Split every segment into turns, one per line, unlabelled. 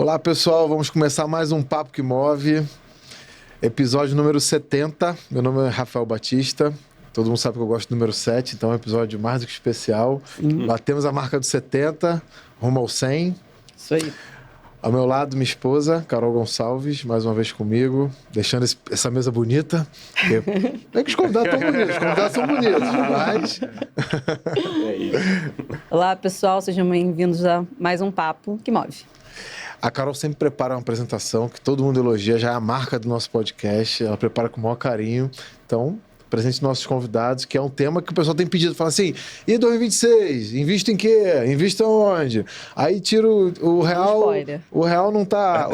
Olá, pessoal. Vamos começar mais um Papo que Move. Episódio número 70. Meu nome é Rafael Batista. Todo mundo sabe que eu gosto do número 7, então é um episódio mais do que especial. Batemos a marca dos 70, rumo ao 100.
Isso aí.
Ao meu lado, minha esposa, Carol Gonçalves, mais uma vez comigo, deixando essa mesa bonita. É que os convidados estão bonitos, os convidados são bonitos, mas...
É isso.
Olá, pessoal, sejam bem-vindos a mais um Papo que Move.
A Carol sempre prepara uma apresentação que todo mundo elogia, já é a marca do nosso podcast, ela prepara com o maior carinho. Então, presente nossos convidados, que é um tema que o pessoal tem pedido. Fala assim, e 2026? Invista em quê? Invista onde? Aí tira o real...
Spoiler.
O real não tá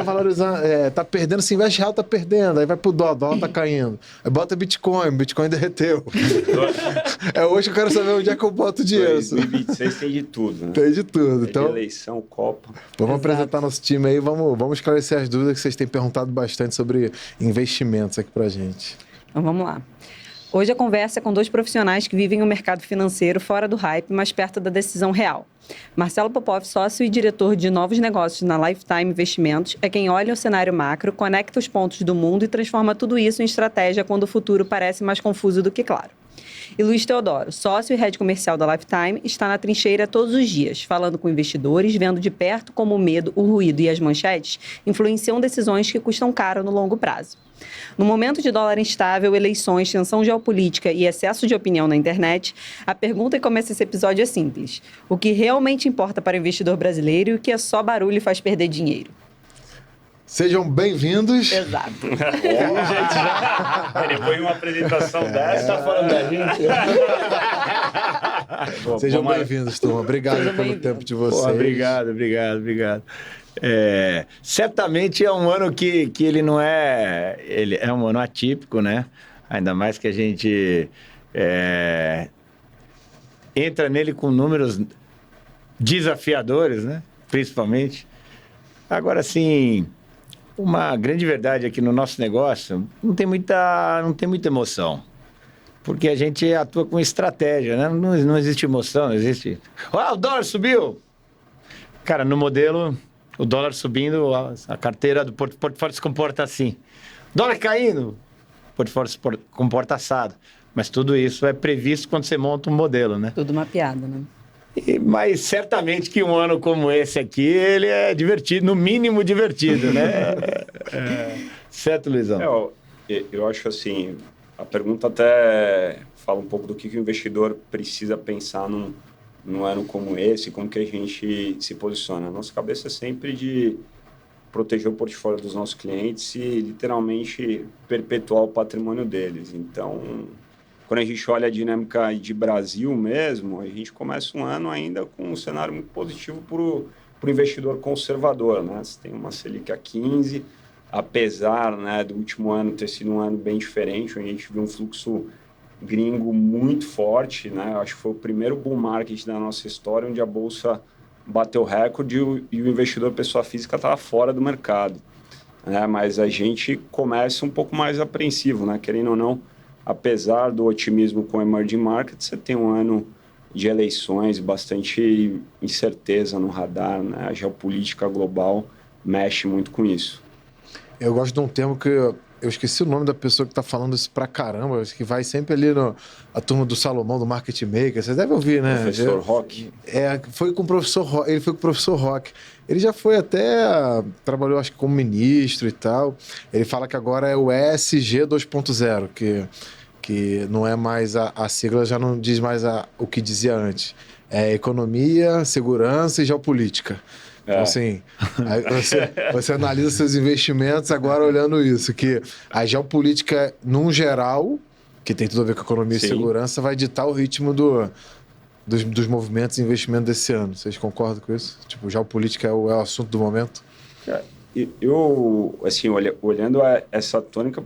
valorizando, tá perdendo, se investe real, tá perdendo. Aí vai pro dólar, dólar tá caindo. Aí bota Bitcoin derreteu. Hoje eu quero saber onde é que eu boto o dinheiro.
2026 tem de tudo, né?
Tem de tudo.
Tem
Então,
de eleição, Copa.
vamos apresentar nosso time aí, vamos esclarecer as dúvidas que vocês têm perguntado bastante sobre investimentos aqui pra gente.
Então vamos lá. Hoje a conversa é com dois profissionais que vivem o mercado financeiro fora do hype, mas perto da decisão real. Marcelo Popov, sócio e diretor de novos negócios na Lifetime Investimentos, é quem olha o cenário macro, conecta os pontos do mundo e transforma tudo isso em estratégia quando o futuro parece mais confuso do que claro. E Luiz Teodoro, sócio e head comercial da Lifetime, está na trincheira todos os dias, falando com investidores, vendo de perto como o medo, o ruído e as manchetes influenciam decisões que custam caro no longo prazo. No momento de dólar instável, eleições, tensão geopolítica e excesso de opinião na internet, a pergunta que começa esse episódio é simples. O que realmente importa para o investidor brasileiro e o que é só barulho e faz perder dinheiro?
Sejam bem-vindos.
Exato.
Gente, já... Depois de uma apresentação dessa, tá falando da gente.
Sejam bem-vindos, turma. Obrigado pelo tempo de vocês.
Pô, obrigado. Certamente é um ano que ele não é... Ele é um ano atípico, né? Ainda mais que a gente entra nele com números desafiadores, né? Principalmente. Agora, sim, uma grande verdade aqui no nosso negócio, não tem muita emoção. Porque a gente atua com estratégia, né? Não existe emoção, não existe... o dólar subiu! Cara, no modelo, o dólar subindo, a carteira do portfólio se comporta assim. Dólar caindo, o portfólio se comporta assado. Mas tudo isso é previsto quando você monta um modelo, né?
Tudo mapeado, né?
Mas certamente que um ano como esse aqui, ele é divertido, no mínimo divertido, né? Certo, Luizão?
Eu acho assim, a pergunta até fala um pouco do que o investidor precisa pensar num ano como esse, como que a gente se posiciona. A nossa cabeça é sempre de proteger o portfólio dos nossos clientes e literalmente perpetuar o patrimônio deles. Então, quando a gente olha a dinâmica de Brasil mesmo, a gente começa um ano ainda com um cenário muito positivo para o investidor conservador, né? Você tem uma Selic a 15, apesar, né, do último ano ter sido um ano bem diferente, onde a gente viu um fluxo gringo muito forte, né? Acho que foi o primeiro bull market da nossa história, onde a Bolsa bateu recorde e o investidor pessoa física estava fora do mercado, né? Mas a gente começa um pouco mais apreensivo, né? Querendo ou não, apesar do otimismo com o emerging market, você tem um ano de eleições, bastante incerteza no radar, né? A geopolítica global mexe muito com isso.
Eu gosto de um termo que eu esqueci o nome da pessoa que está falando isso pra caramba, que vai sempre ali a turma do Salomão, do Market Maker. Vocês devem ouvir, né?
Professor Rock.
Foi com o professor Rock. Ele foi com o professor Rock. Ele já foi até... Trabalhou, acho que, como ministro e tal. Ele fala que agora é o ESG 2.0, que não é mais a sigla, já não diz mais o que dizia antes. É economia, segurança e geopolítica. Então, assim, aí você analisa seus investimentos agora olhando isso, que a geopolítica, num geral, que tem tudo a ver com economia e segurança, vai ditar o ritmo dos movimentos e investimentos desse ano. Vocês concordam com isso? Tipo, geopolítica é o assunto do momento?
Eu, assim, olhando essa tônica,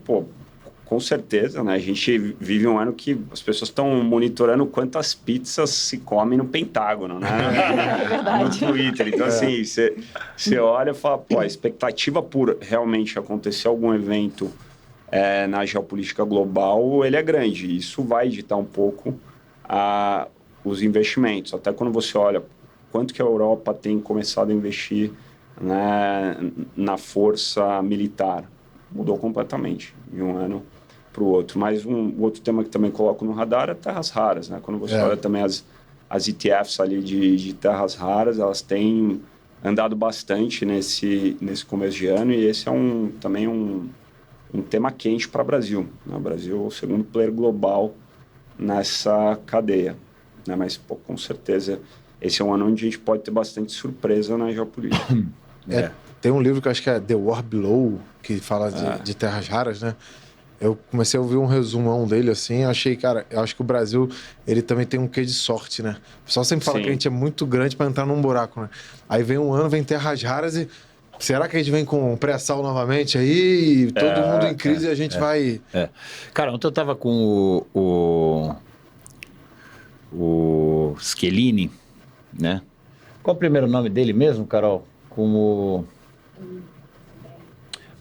com certeza, né? A gente vive um ano que as pessoas estão monitorando quantas pizzas se comem no Pentágono, né?
É verdade.
No Twitter. Então, assim, você olha e fala, a expectativa por realmente acontecer algum evento na geopolítica global, ele é grande. Isso vai ditar um pouco os investimentos. Até quando você olha quanto que a Europa tem começado a investir né, na força militar. Mudou completamente de um ano para o outro. Mas um outro tema que também coloco no radar é terras raras, né? Quando você olha também as ETFs ali de terras raras, elas têm andado bastante nesse começo de ano, e esse é também um tema quente para o Brasil. Né? O Brasil é o segundo player global nessa cadeia. Né? Mas, pô, com certeza, esse é um ano onde a gente pode ter bastante surpresa na geopolítica.
Tem um livro que eu acho que é The War Below, que fala de terras raras, né? Eu comecei a ouvir um resumão dele, assim, achei, cara, eu acho que o Brasil, ele também tem um quê de sorte, né? O pessoal sempre fala que a gente é muito grande para entrar num buraco, né? Aí vem um ano, vem terras raras e será que a gente vem com pré-sal novamente aí? E todo mundo em crise e a gente vai...
Cara, ontem eu tava com o Schelini, né? Qual é o primeiro nome dele mesmo, Carol? Com o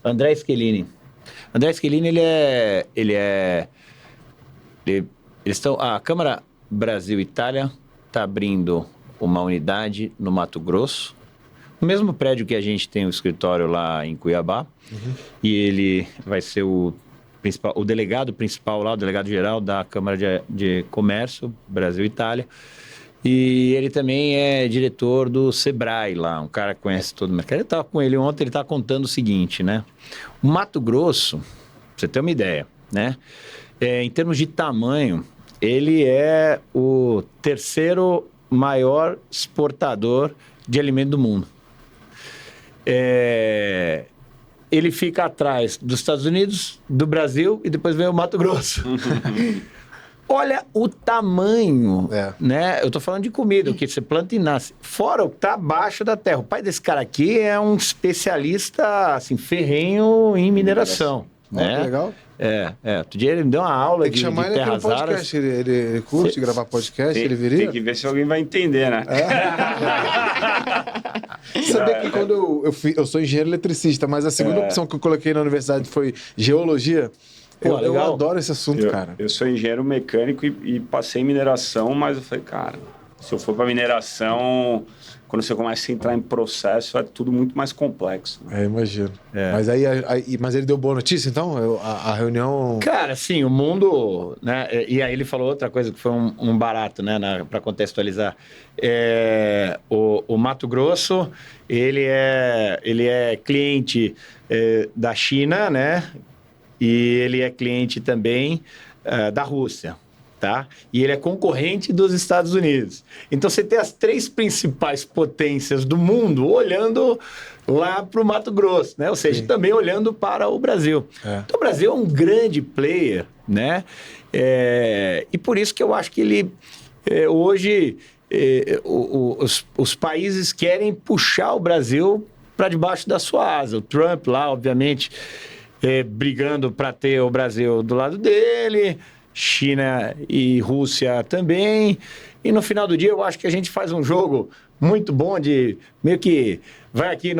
André Schelini. André Schelini, eles estão... A Câmara Brasil-Itália está abrindo uma unidade no Mato Grosso, no mesmo prédio que a gente tem o escritório lá em Cuiabá, e ele vai ser o delegado principal lá, o delegado-geral da Câmara de Comércio Brasil-Itália, e ele também é diretor do Sebrae lá, um cara que conhece todo o mercado. Eu estava com ele ontem, ele estava contando o seguinte, né? O Mato Grosso, pra você ter uma ideia, né? Em termos de tamanho, ele é o terceiro maior exportador de alimento do mundo. Ele fica atrás dos Estados Unidos, do Brasil, e depois vem o Mato Grosso. Olha o tamanho, né? Eu tô falando de comida, o que você planta e nasce. Fora o que tá abaixo da terra. O pai desse cara aqui é um especialista, assim, ferrenho em mineração. Né?
Que legal.
Outro dia ele me deu uma aula de terras raras.
Tem que chamar ele aqui no podcast. Ele curte gravar podcast, ele viria?
Tem que ver se alguém vai entender, né?
Sabia que quando eu sou engenheiro eletricista, mas a segunda opção que eu coloquei na universidade foi geologia. Eu adoro esse assunto, cara.
Eu sou engenheiro mecânico e passei em mineração, mas eu falei, cara, se eu for para mineração, quando você começa a entrar em processo, é tudo muito mais complexo.
Né? Imagino. Mas ele deu boa notícia, então? A reunião...
Cara, sim, o mundo... Né? E aí ele falou outra coisa que foi um barato, né? Para contextualizar. O Mato Grosso, ele é cliente da China, né? E ele é cliente também da Rússia, tá? E ele é concorrente dos Estados Unidos. Então, você tem as três principais potências do mundo olhando lá para o Mato Grosso, né? Ou seja, também olhando para o Brasil. Então, o Brasil é um grande player, né? E por isso que eu acho que ele, hoje, os países querem puxar o Brasil para debaixo da sua asa. O Trump lá, obviamente... brigando para ter o Brasil do lado dele, China e Rússia também. E no final do dia, eu acho que a gente faz um jogo muito bom de meio que vai aqui,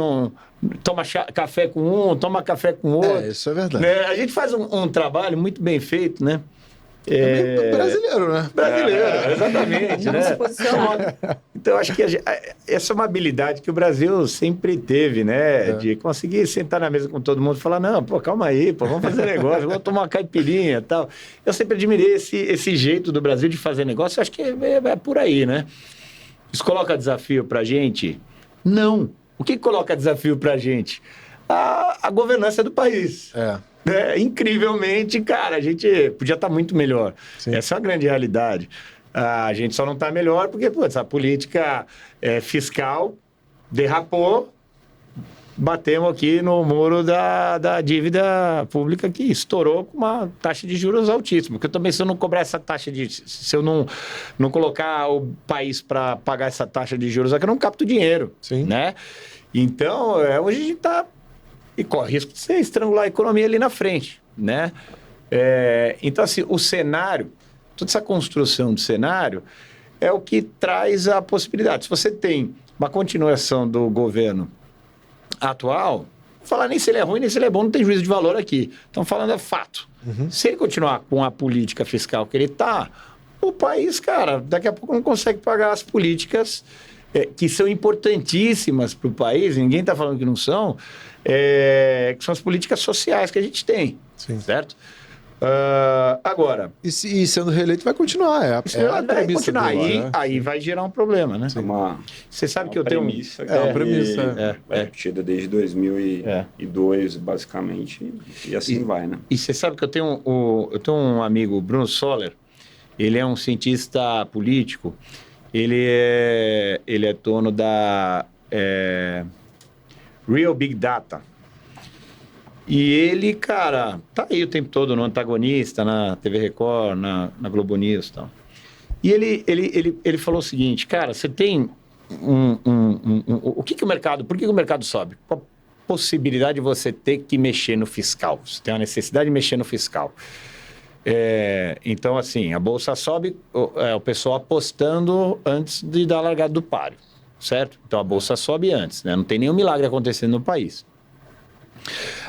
toma café com um, toma café com outro.
Isso é verdade.
Né? A gente faz um trabalho muito bem feito, né?
Brasileiro, né?
Brasileiro, exatamente.
Não
né?
se posiciona.
Então, acho que essa é uma habilidade que o Brasil sempre teve, né? De conseguir sentar na mesa com todo mundo e falar, não, pô, calma aí, pô, vamos fazer negócio, vamos tomar uma caipirinha e tal. Eu sempre admirei esse jeito do Brasil de fazer negócio, eu acho que é por aí, né? Isso coloca desafio pra gente? Não. O que coloca desafio pra gente? A governança do país. Incrivelmente, cara, a gente podia estar muito melhor. Sim. Essa é a grande realidade. A gente só não está melhor porque, putz, a política fiscal derrapou, batemos aqui no muro da dívida pública que estourou com uma taxa de juros altíssima. Porque também, se eu não cobrar essa taxa se eu não colocar o país para pagar essa taxa de juros aqui, eu não capto dinheiro.
Sim.
Né? Então, hoje a gente está... E corre risco de você estrangular a economia ali na frente, né? Então, assim, o cenário, toda essa construção de cenário é o que traz a possibilidade. Se você tem uma continuação do governo atual, falar nem se ele é ruim, nem se ele é bom, não tem juízo de valor aqui. Estamos falando fato. Se ele continuar com a política fiscal que ele está, o país, cara, daqui a pouco não consegue pagar as políticas que são importantíssimas para o país, ninguém está falando que não são, que são as políticas sociais que a gente tem, certo? Agora...
E sendo reeleito vai continuar, a
vai
premissa
continuar,
dele,
aí vai gerar um problema, né? Você sabe que eu tenho...
uma premissa repetida desde 2002, basicamente, e assim vai, né?
E você sabe que eu tenho um amigo, Bruno Soller, ele é um cientista político, ele é dono da Real Big Data. E ele, cara, tá aí o tempo todo no Antagonista, na TV Record, na Globo News e tal. E ele falou o seguinte, cara, você tem o que o mercado... Por que o mercado sobe? Qual a possibilidade de você ter que mexer no fiscal? Você tem uma necessidade de mexer no fiscal. Então, assim, a bolsa sobe, o pessoal apostando antes de dar a largada do páreo, certo? Então, a bolsa sobe antes, né? Não tem nenhum milagre acontecendo no país.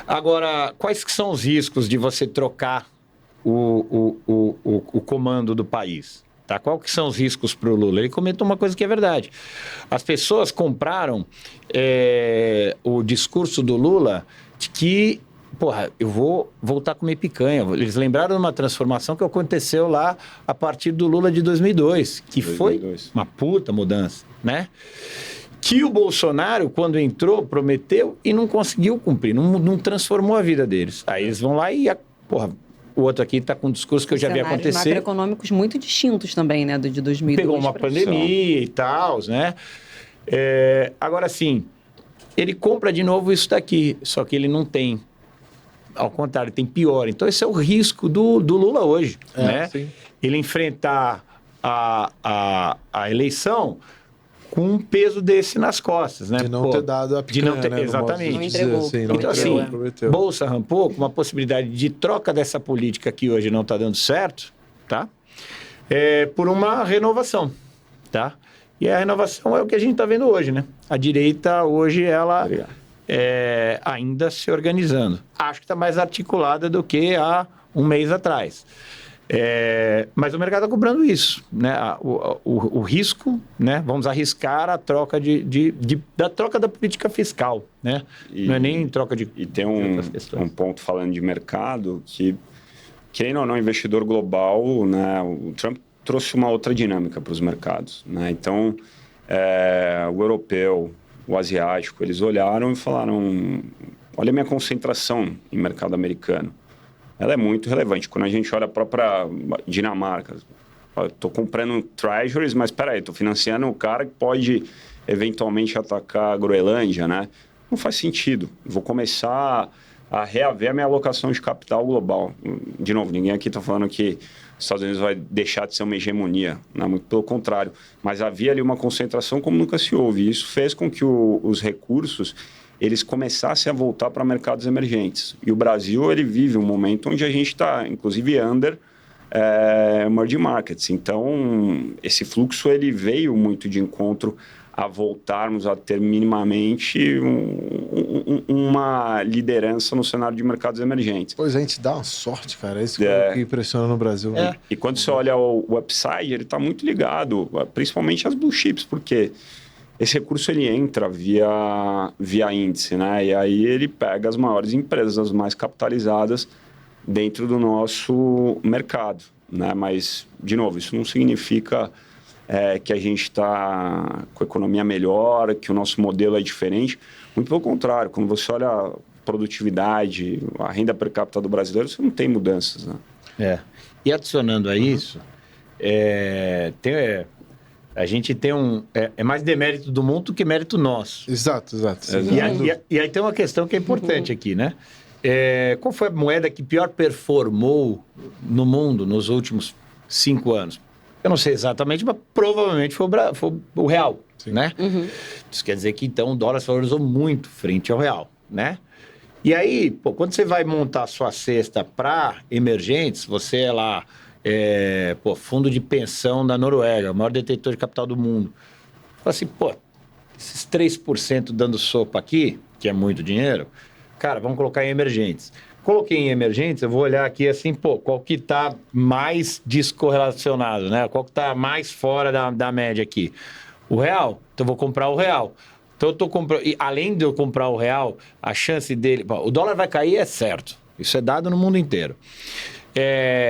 Agora, quais que são os riscos de você trocar o comando do país? Tá? Qual que são os riscos para o Lula? Ele comentou uma coisa que é verdade. As pessoas compraram o discurso do Lula de que, eu vou voltar a comer picanha. Eles lembraram de uma transformação que aconteceu lá a partir do Lula de 2002, que foi uma puta mudança, né? Que o Bolsonaro, quando entrou, prometeu e não conseguiu cumprir, não transformou a vida deles. Aí eles vão lá e, o outro aqui está com um discurso que eu já vi acontecer.
Cenários macroeconômicos muito distintos também, né, do de 2002.
Pegou uma pandemia e tal, né? Agora, sim, ele compra de novo isso daqui, só que ele não tem. Ao contrário, tem pior. Então, esse é o risco do Lula hoje, né? Sim. Ele enfrentar a eleição com um peso desse nas costas, né?
De não ter dado a picanha, né?
Exatamente.
Não entregou.
Assim,
Não
então, assim, Bolsa rampou com uma possibilidade de troca dessa política que hoje não está dando certo, tá? Por uma renovação, tá? E a renovação é o que a gente está vendo hoje, né? A direita hoje, ela ainda se organizando. Acho que está mais articulada do que há um mês atrás. Mas o mercado está cobrando isso, né? O risco, né? Vamos arriscar a troca da troca da política fiscal, né? Não é nem troca de...
E tem um ponto falando de mercado que, querendo ou não, investidor global, né? O Trump trouxe uma outra dinâmica para os mercados, né? Então, o europeu, o asiático, eles olharam e falaram, olha a minha concentração em mercado americano. Ela é muito relevante. Quando a gente olha a própria Dinamarca, estou comprando treasuries, mas espera aí, estou financiando um cara que pode eventualmente atacar a Groenlândia, né? Não faz sentido. Vou começar a reaver a minha alocação de capital global. De novo, ninguém aqui está falando que os Estados Unidos vai deixar de ser uma hegemonia, né? Muito pelo contrário. Mas havia ali uma concentração como nunca se houve. Isso fez com que os recursos eles começassem a voltar para mercados emergentes. E o Brasil, ele vive um momento onde a gente está, inclusive, under emerging markets. Então, esse fluxo, ele veio muito de encontro a voltarmos a ter minimamente uma liderança no cenário de mercados emergentes.
Pois a gente dá uma sorte, cara. É isso que impressiona no Brasil. Né?
E quando você olha o upside, ele está muito ligado, principalmente às blue chips, porque esse recurso ele entra via índice, né? E aí ele pega as maiores empresas, as mais capitalizadas dentro do nosso mercado, né? Mas, de novo, isso não significa que a gente está com a economia melhor, que o nosso modelo é diferente. Muito pelo contrário, quando você olha a produtividade, a renda per capita do brasileiro, você não tem mudanças, né?
E adicionando a isso, a gente tem é mais demérito do mundo do que mérito nosso.
Exato.
E aí tem uma questão que é importante aqui, né? Qual foi a moeda que pior performou no mundo nos últimos 5 anos? Eu não sei exatamente, mas provavelmente foi o real, né? Uhum. Isso quer dizer que, então, o dólar se valorizou muito frente ao real, né? E aí, quando você vai montar a sua cesta para emergentes, você é lá... fundo de pensão da Noruega, o maior detentor de capital do mundo. Fala assim, esses 3% dando sopa aqui, que é muito dinheiro, cara, vamos colocar em emergentes. Coloquei em emergentes, eu vou olhar aqui assim, qual que está mais descorrelacionado, né? Qual que está mais fora da média aqui? o real. Então, eu vou comprar o real. Então, eu tô comprando... E além de eu comprar o real, a chance dele... Bom, o dólar vai cair, é certo. Isso é dado no mundo inteiro.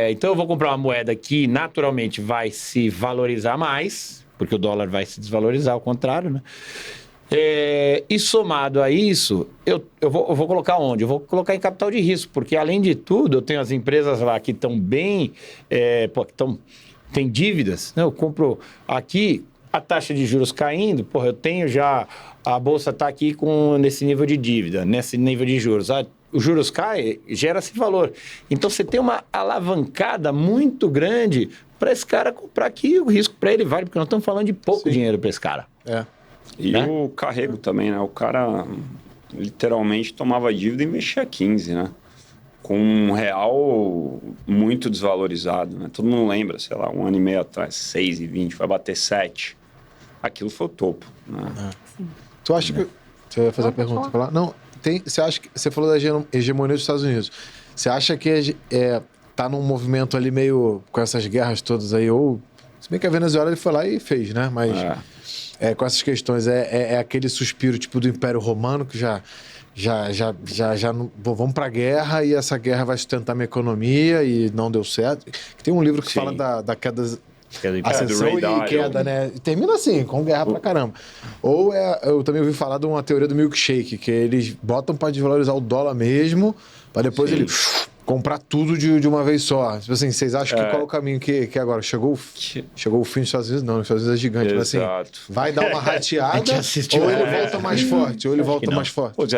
Então, eu vou comprar uma moeda que naturalmente vai se valorizar mais, porque o dólar vai se desvalorizar, ao contrário, né? E somado a isso, eu vou colocar onde? Eu vou colocar em capital de risco, porque além de tudo, eu tenho as empresas lá que estão bem, tem dívidas, né? Eu compro aqui, a taxa de juros caindo, porra, eu tenho já, a bolsa está aqui nesse nível de dívida, nesse nível de juros. Os juros caem, gera esse valor. Então, você tem uma alavancada muito grande para esse cara comprar aqui, o risco para ele vale, porque nós estamos falando de pouco dinheiro para esse cara.
E né? O carrego também, né? O cara literalmente tomava dívida e investia 15, né? Com um real muito desvalorizado, né? Todo mundo lembra, sei lá, um ano e meio atrás, 6,20, vai bater 7. Aquilo foi o topo, né?
Tu acha que... Você vai fazer a pergunta pra lá? Não, você acha que... Você falou da hegemonia dos Estados Unidos. Você acha que tá num movimento ali meio... Com essas guerras todas aí, ou... Se bem que a Venezuela ele foi lá e fez, né? Mas... com essas questões, é aquele suspiro tipo do Império Romano que já não, vamos para a guerra e essa guerra vai sustentar minha economia e não deu certo. Tem um livro que fala da queda, ascensão e queda, né? E termina assim, com guerra pra caramba. Ou eu também ouvi falar de uma teoria do milkshake, que eles botam para desvalorizar o dólar mesmo, para depois ele comprar tudo de uma vez só. Tipo assim, vocês acham que qual é o caminho que agora? Chegou o fim dos Estados Unidos? Não, os Estados Unidos é gigante, mas assim, vai dar uma rateada ou ele volta mais forte? Ou ele volta mais forte?
Pois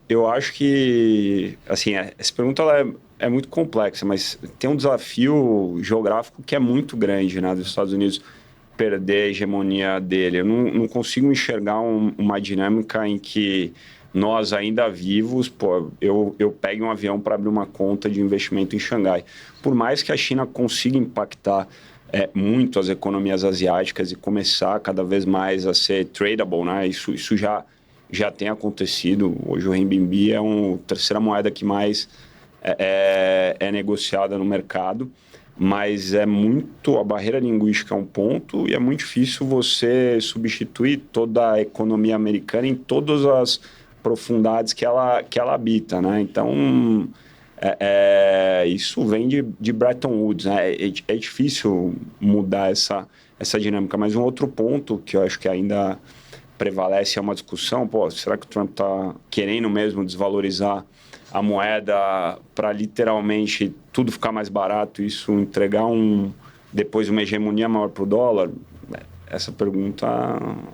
eu acho que, assim, essa pergunta ela é muito complexa, mas tem um desafio geográfico que é muito grande, né, dos Estados Unidos perder a hegemonia dele. Eu não consigo enxergar uma dinâmica em que nós ainda vivos, eu pegue um avião para abrir uma conta de investimento em Xangai. Por mais que a China consiga impactar muito as economias asiáticas e começar cada vez mais a ser tradable, né? Isso já tem acontecido. Hoje o renminbi é a terceira moeda que mais é negociada no mercado, mas a barreira linguística é um ponto e é muito difícil você substituir toda a economia americana em todas as profundidades que ela habita, né? Então, isso vem de Bretton Woods, né? É difícil mudar essa dinâmica, mas um outro ponto que eu acho que ainda prevalece é uma discussão, será que o Trump está querendo mesmo desvalorizar a moeda para literalmente tudo ficar mais barato e isso entregar depois uma hegemonia maior para o dólar? Essa pergunta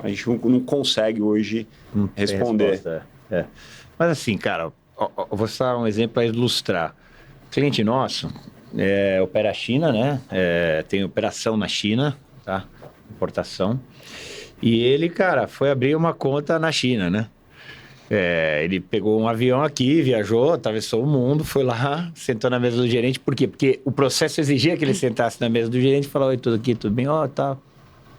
a gente não consegue hoje responder.
Mas assim, cara, eu vou dar um exemplo para ilustrar. Cliente nosso opera a China, né? Tem operação na China, tá? Importação. E ele, cara, foi abrir uma conta na China, né? Ele pegou um avião aqui, viajou, atravessou o mundo, foi lá, sentou na mesa do gerente. Por quê? Porque o processo exigia que ele sentasse na mesa do gerente e falou: oi, tudo aqui, tudo bem? Tá,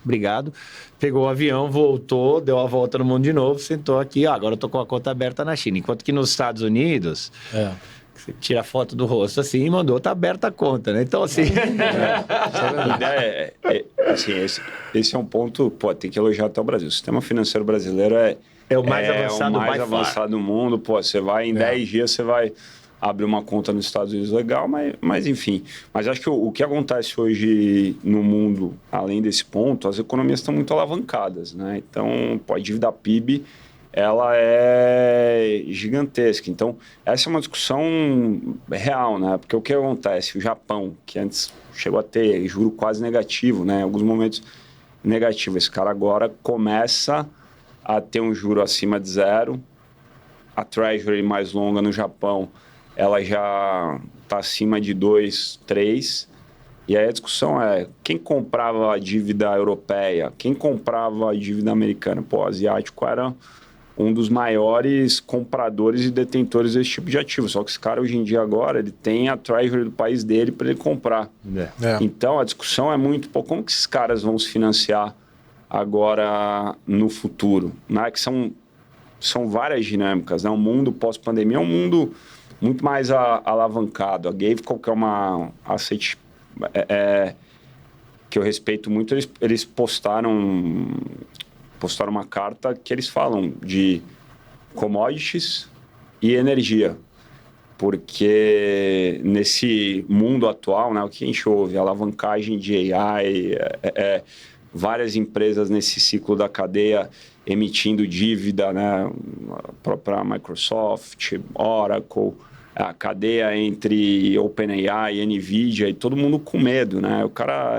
obrigado. Pegou o avião, voltou, deu a volta no mundo de novo, sentou aqui, agora eu tô com a conta aberta na China. Enquanto que nos Estados Unidos, você tira a foto do rosto assim e mandou, tá aberta a conta, né? Então, assim...
A ideia assim, esse é um ponto, tem que elogiar até o Brasil. O sistema financeiro brasileiro
é o mais avançado
do mundo. Você vai, em 10 dias, você vai abrir uma conta nos Estados Unidos, legal, mas enfim. Mas acho que o que acontece hoje no mundo, além desse ponto, as economias estão muito alavancadas, né? Então, a dívida PIB, ela é gigantesca. Então, essa é uma discussão real, né? Porque o que acontece? O Japão, que antes chegou a ter juro quase negativo, né? Em alguns momentos negativo. Esse cara agora começa a ter um juro acima de 0. A Treasury mais longa no Japão, ela já está acima de 2, 3. E aí a discussão é, quem comprava a dívida europeia? Quem comprava a dívida americana? O asiático era um dos maiores compradores e detentores desse tipo de ativo. Só que esse cara, hoje em dia, agora, ele tem a Treasury do país dele para ele comprar. Então, a discussão é muito, como que esses caras vão se financiar agora no futuro? Né? Que são várias dinâmicas, né? O mundo pós-pandemia é um mundo muito mais alavancado. A Gave, que é uma asset que eu respeito muito, eles postaram postaram uma carta que eles falam de commodities e energia. Porque nesse mundo atual, né, o que a gente ouve, a alavancagem de AI, várias empresas nesse ciclo da cadeia emitindo dívida, né, a própria Microsoft, Oracle, a cadeia entre OpenAI e NVIDIA, e todo mundo com medo, né?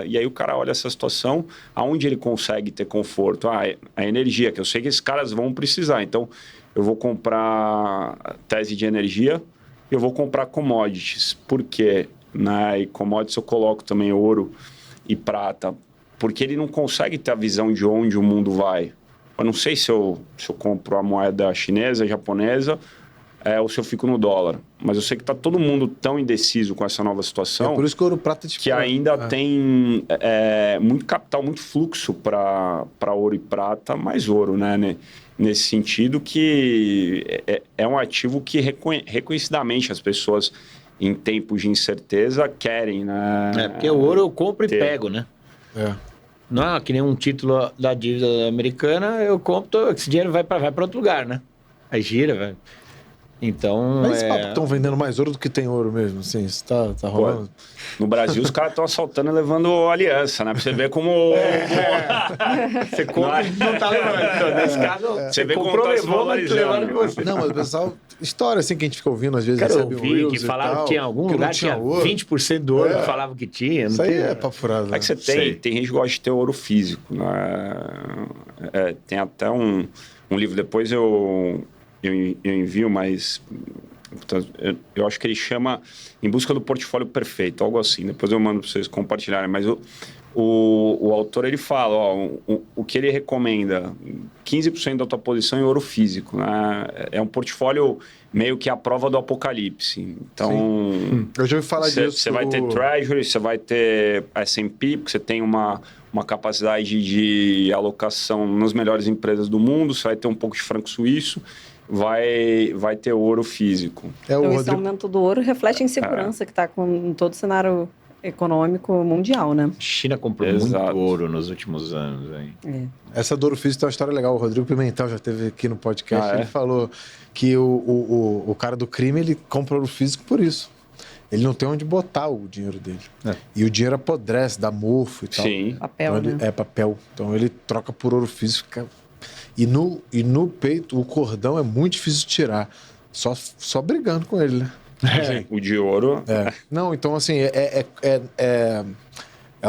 E aí o cara olha essa situação, aonde ele consegue ter conforto? A energia, que eu sei que esses caras vão precisar. Então, eu vou comprar tese de energia, eu vou comprar commodities. Por quê? E commodities eu coloco também ouro e prata, porque ele não consegue ter a visão de onde o mundo vai. Eu não sei se eu compro a moeda chinesa, japonesa, ou se eu fico no dólar. Mas eu sei que está todo mundo tão indeciso com essa nova situação.
É por isso que o ouro prata
que ainda tem muito capital, muito fluxo para ouro e prata, mais ouro, né? Nesse sentido que é um ativo que reconhecidamente as pessoas, em tempos de incerteza, querem, né?
Porque o ouro eu compro e pego, né? Não é que nem um título da dívida americana, eu compro, esse dinheiro vai para outro lugar, né? Aí gira, vai. Então,
mas esse papo estão vendendo mais ouro do que tem ouro mesmo, assim, isso tá rolando.
No Brasil, os caras estão assaltando e levando aliança, né? Pra você ver como...
Você compra e não tá levando. Então, nesse caso,
você vê como tá se valorizando.
De você.
Não, mas o pessoal... História, assim, que a gente fica ouvindo, às vezes,
cara,
recebe
eu vi que
e
falaram
tal,
que tinha algum lugar tinha
ouro.
20% do ouro que falavam que tinha.
Isso aí é papo furado, né?
É que você tem gente que gosta de ter ouro físico, né? Tem até um livro, depois eu envio, mas... Eu acho que ele chama Em Busca do Portfólio Perfeito, algo assim. Depois eu mando para vocês compartilharem. Mas o autor, ele fala, o que ele recomenda, 15% da tua posição em ouro físico, né? É um portfólio meio que a prova do apocalipse. Então,
eu já ouvi falar disso.
Você vai ter Treasury, você vai ter S&P, porque você tem uma capacidade de alocação nas melhores empresas do mundo, você vai ter um pouco de franco suíço, vai ter ouro físico.
Então, esse aumento do ouro reflete a insegurança que está com todo o cenário econômico mundial, né?
China comprou muito ouro nos últimos anos. Hein?
Essa do ouro físico tem uma história legal. O Rodrigo Pimentel já esteve aqui no podcast. Ele falou que o cara do crime, ele compra ouro físico por isso. Ele não tem onde botar o dinheiro dele. E o dinheiro apodrece, dá mofo e tal.
Sim.
Papel,
então,
né?
Papel. Então ele troca por ouro físico. E no peito, o cordão é muito difícil de tirar. Só brigando com ele, né?
Assim, o de ouro...
Não, então assim, é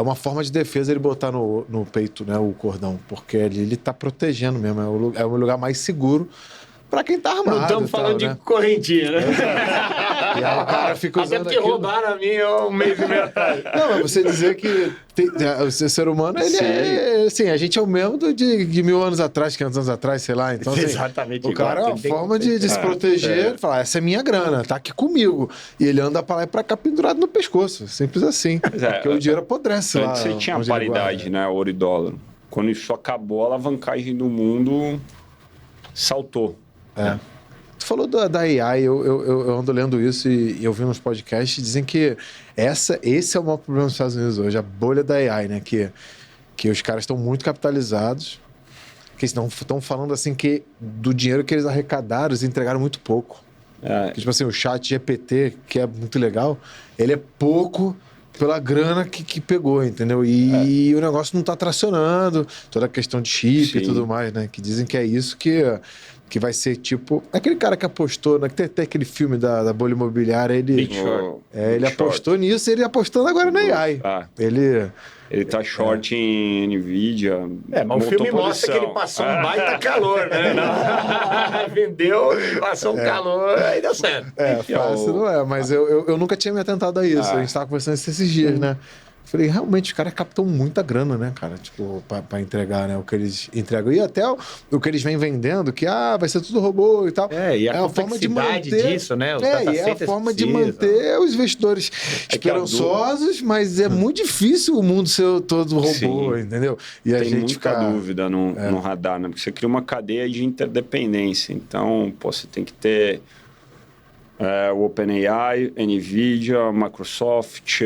uma forma de defesa ele botar no peito, né, o cordão. Porque ele tá protegendo mesmo. É o lugar mais seguro pra quem tá armado.
Não estamos falando de correntinha, né?
E aí o cara fica usando
até porque roubaram a minha um mês e meio atrás.
Não, mas você dizer que o ser humano, ele assim, a gente é o mesmo de 1000 anos atrás, 500 anos atrás, sei lá. Então, assim,
exatamente.
O cara é uma forma de se proteger, falar, essa é minha grana, tá aqui comigo. E ele anda pra lá e pra cá pendurado no pescoço. Simples assim. Porque o dinheiro apodrece lá.
Antes você tinha paridade, né? Ouro e dólar. Quando isso acabou, a alavancagem do mundo saltou.
Tu falou da AI, eu ando lendo isso e eu vi nos podcasts, dizem que esse é o maior problema dos Estados Unidos hoje, a bolha da AI, né? Que os caras estão muito capitalizados, que estão falando assim que do dinheiro que eles arrecadaram, eles entregaram muito pouco. Que, tipo assim, o chat GPT, que é muito legal, ele é pouco pela grana que pegou, entendeu? E o negócio não tá tracionando, toda a questão de chip e tudo mais, né? Que dizem que é isso que vai ser tipo... Aquele cara que apostou, né? Que tem aquele filme da bolha imobiliária, ele apostou nisso, ele apostando agora na AI.
Ele tá short em NVIDIA.
Mas o filme mostra que ele passou um baita calor, né? Vendeu, passou um calor, aí deu certo.
Fácil não é, mas eu nunca tinha me atentado a isso. A gente tava conversando isso esses dias, né? Falei, realmente, os caras captam muita grana, né, cara? Tipo, pra entregar, né? O que eles entregam. E até o que eles vêm vendendo, que, vai ser tudo robô e tal.
E a forma de manter disso, né?
É a forma de manter os investidores esperançosos, mas é muito difícil o mundo ser todo robô, entendeu? E
tem a gente muita dúvida no radar, né? Porque você cria uma cadeia de interdependência. Então, você tem que ter... o OpenAI, NVIDIA, Microsoft,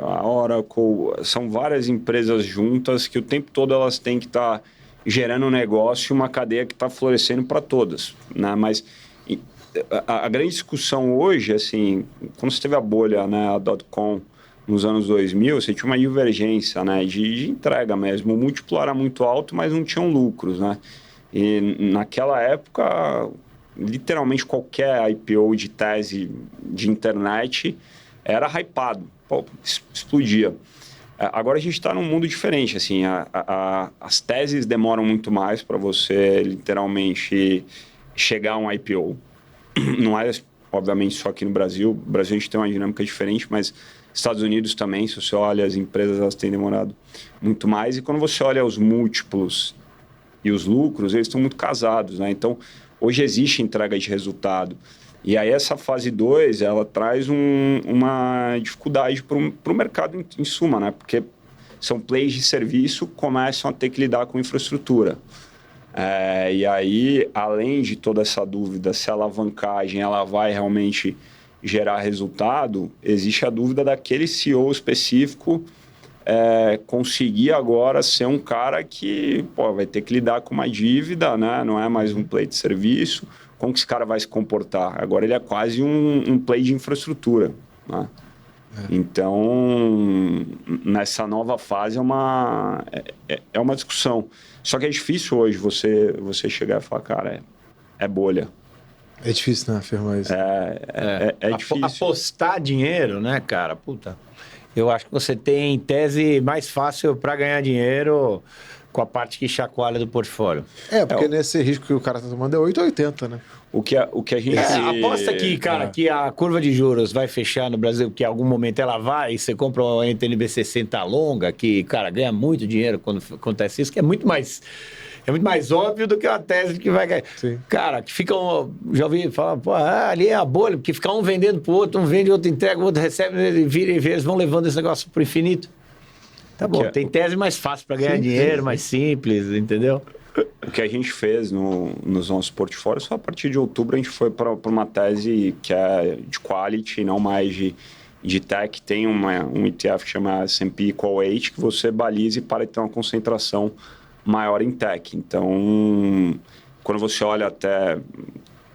a Oracle, são várias empresas juntas que o tempo todo elas têm que estar gerando um negócio e uma cadeia que está florescendo para todas, né? Mas a grande discussão hoje, assim, quando você teve a bolha, né, a .com, nos anos 2000, você tinha uma divergência, né, de entrega mesmo. O múltiplo era muito alto, mas não tinham lucros, né? E naquela época, literalmente qualquer IPO de tese de internet era hypado, pô, explodia. Agora a gente está num mundo diferente, assim, as teses demoram muito mais para você literalmente chegar a um IPO. Não é, obviamente, só aqui no Brasil. No Brasil a gente tem uma dinâmica diferente, mas Estados Unidos também, se você olha as empresas, elas têm demorado muito mais. E quando você olha os múltiplos e os lucros, eles estão muito casados, né? Então, hoje existe entrega de resultado. E aí essa fase 2, ela traz uma dificuldade para o mercado em suma, né? Porque são players de serviço que começam a ter que lidar com infraestrutura. E aí, além de toda essa dúvida se a alavancagem ela vai realmente gerar resultado, existe a dúvida daquele CEO específico conseguir agora ser um cara que vai ter que lidar com uma dívida, né? Não é mais um play de serviço. Como que esse cara vai se comportar? Agora ele é quase um play de infraestrutura, né? Então, nessa nova fase é uma discussão. Só que é difícil hoje você chegar e falar, cara, é bolha.
É difícil, né, afirmar isso.
É difícil.
Apostar dinheiro, né, cara? Puta. Eu acho que você tem, em tese, mais fácil para ganhar dinheiro com a parte que chacoalha do portfólio.
Porque nesse risco que o cara tá tomando é 8,80, né?
O que a gente...
aposta que, cara, que a curva de juros vai fechar no Brasil, que em algum momento ela vai, e você compra uma NTNB 60 longa, que, cara, ganha muito dinheiro quando acontece isso, que é muito mais óbvio do que uma tese que vai ganhar.
Sim.
Cara, que ficam... Já ouvi falar, pô, ali é a bolha, porque fica um vendendo pro outro, um vende, outro entrega, o outro recebe, vira e vê, eles vão levando esse negócio pro infinito. Tá bom, tem tese mais fácil para ganhar dinheiro, mais simples, entendeu?
O que a gente fez nos nossos portfólios, só a partir de outubro a gente foi para uma tese que é de quality, não mais de tech. Tem um ETF que chama S&P Equal Weight, que você balize para ter uma concentração maior em tech. Então, quando você olha até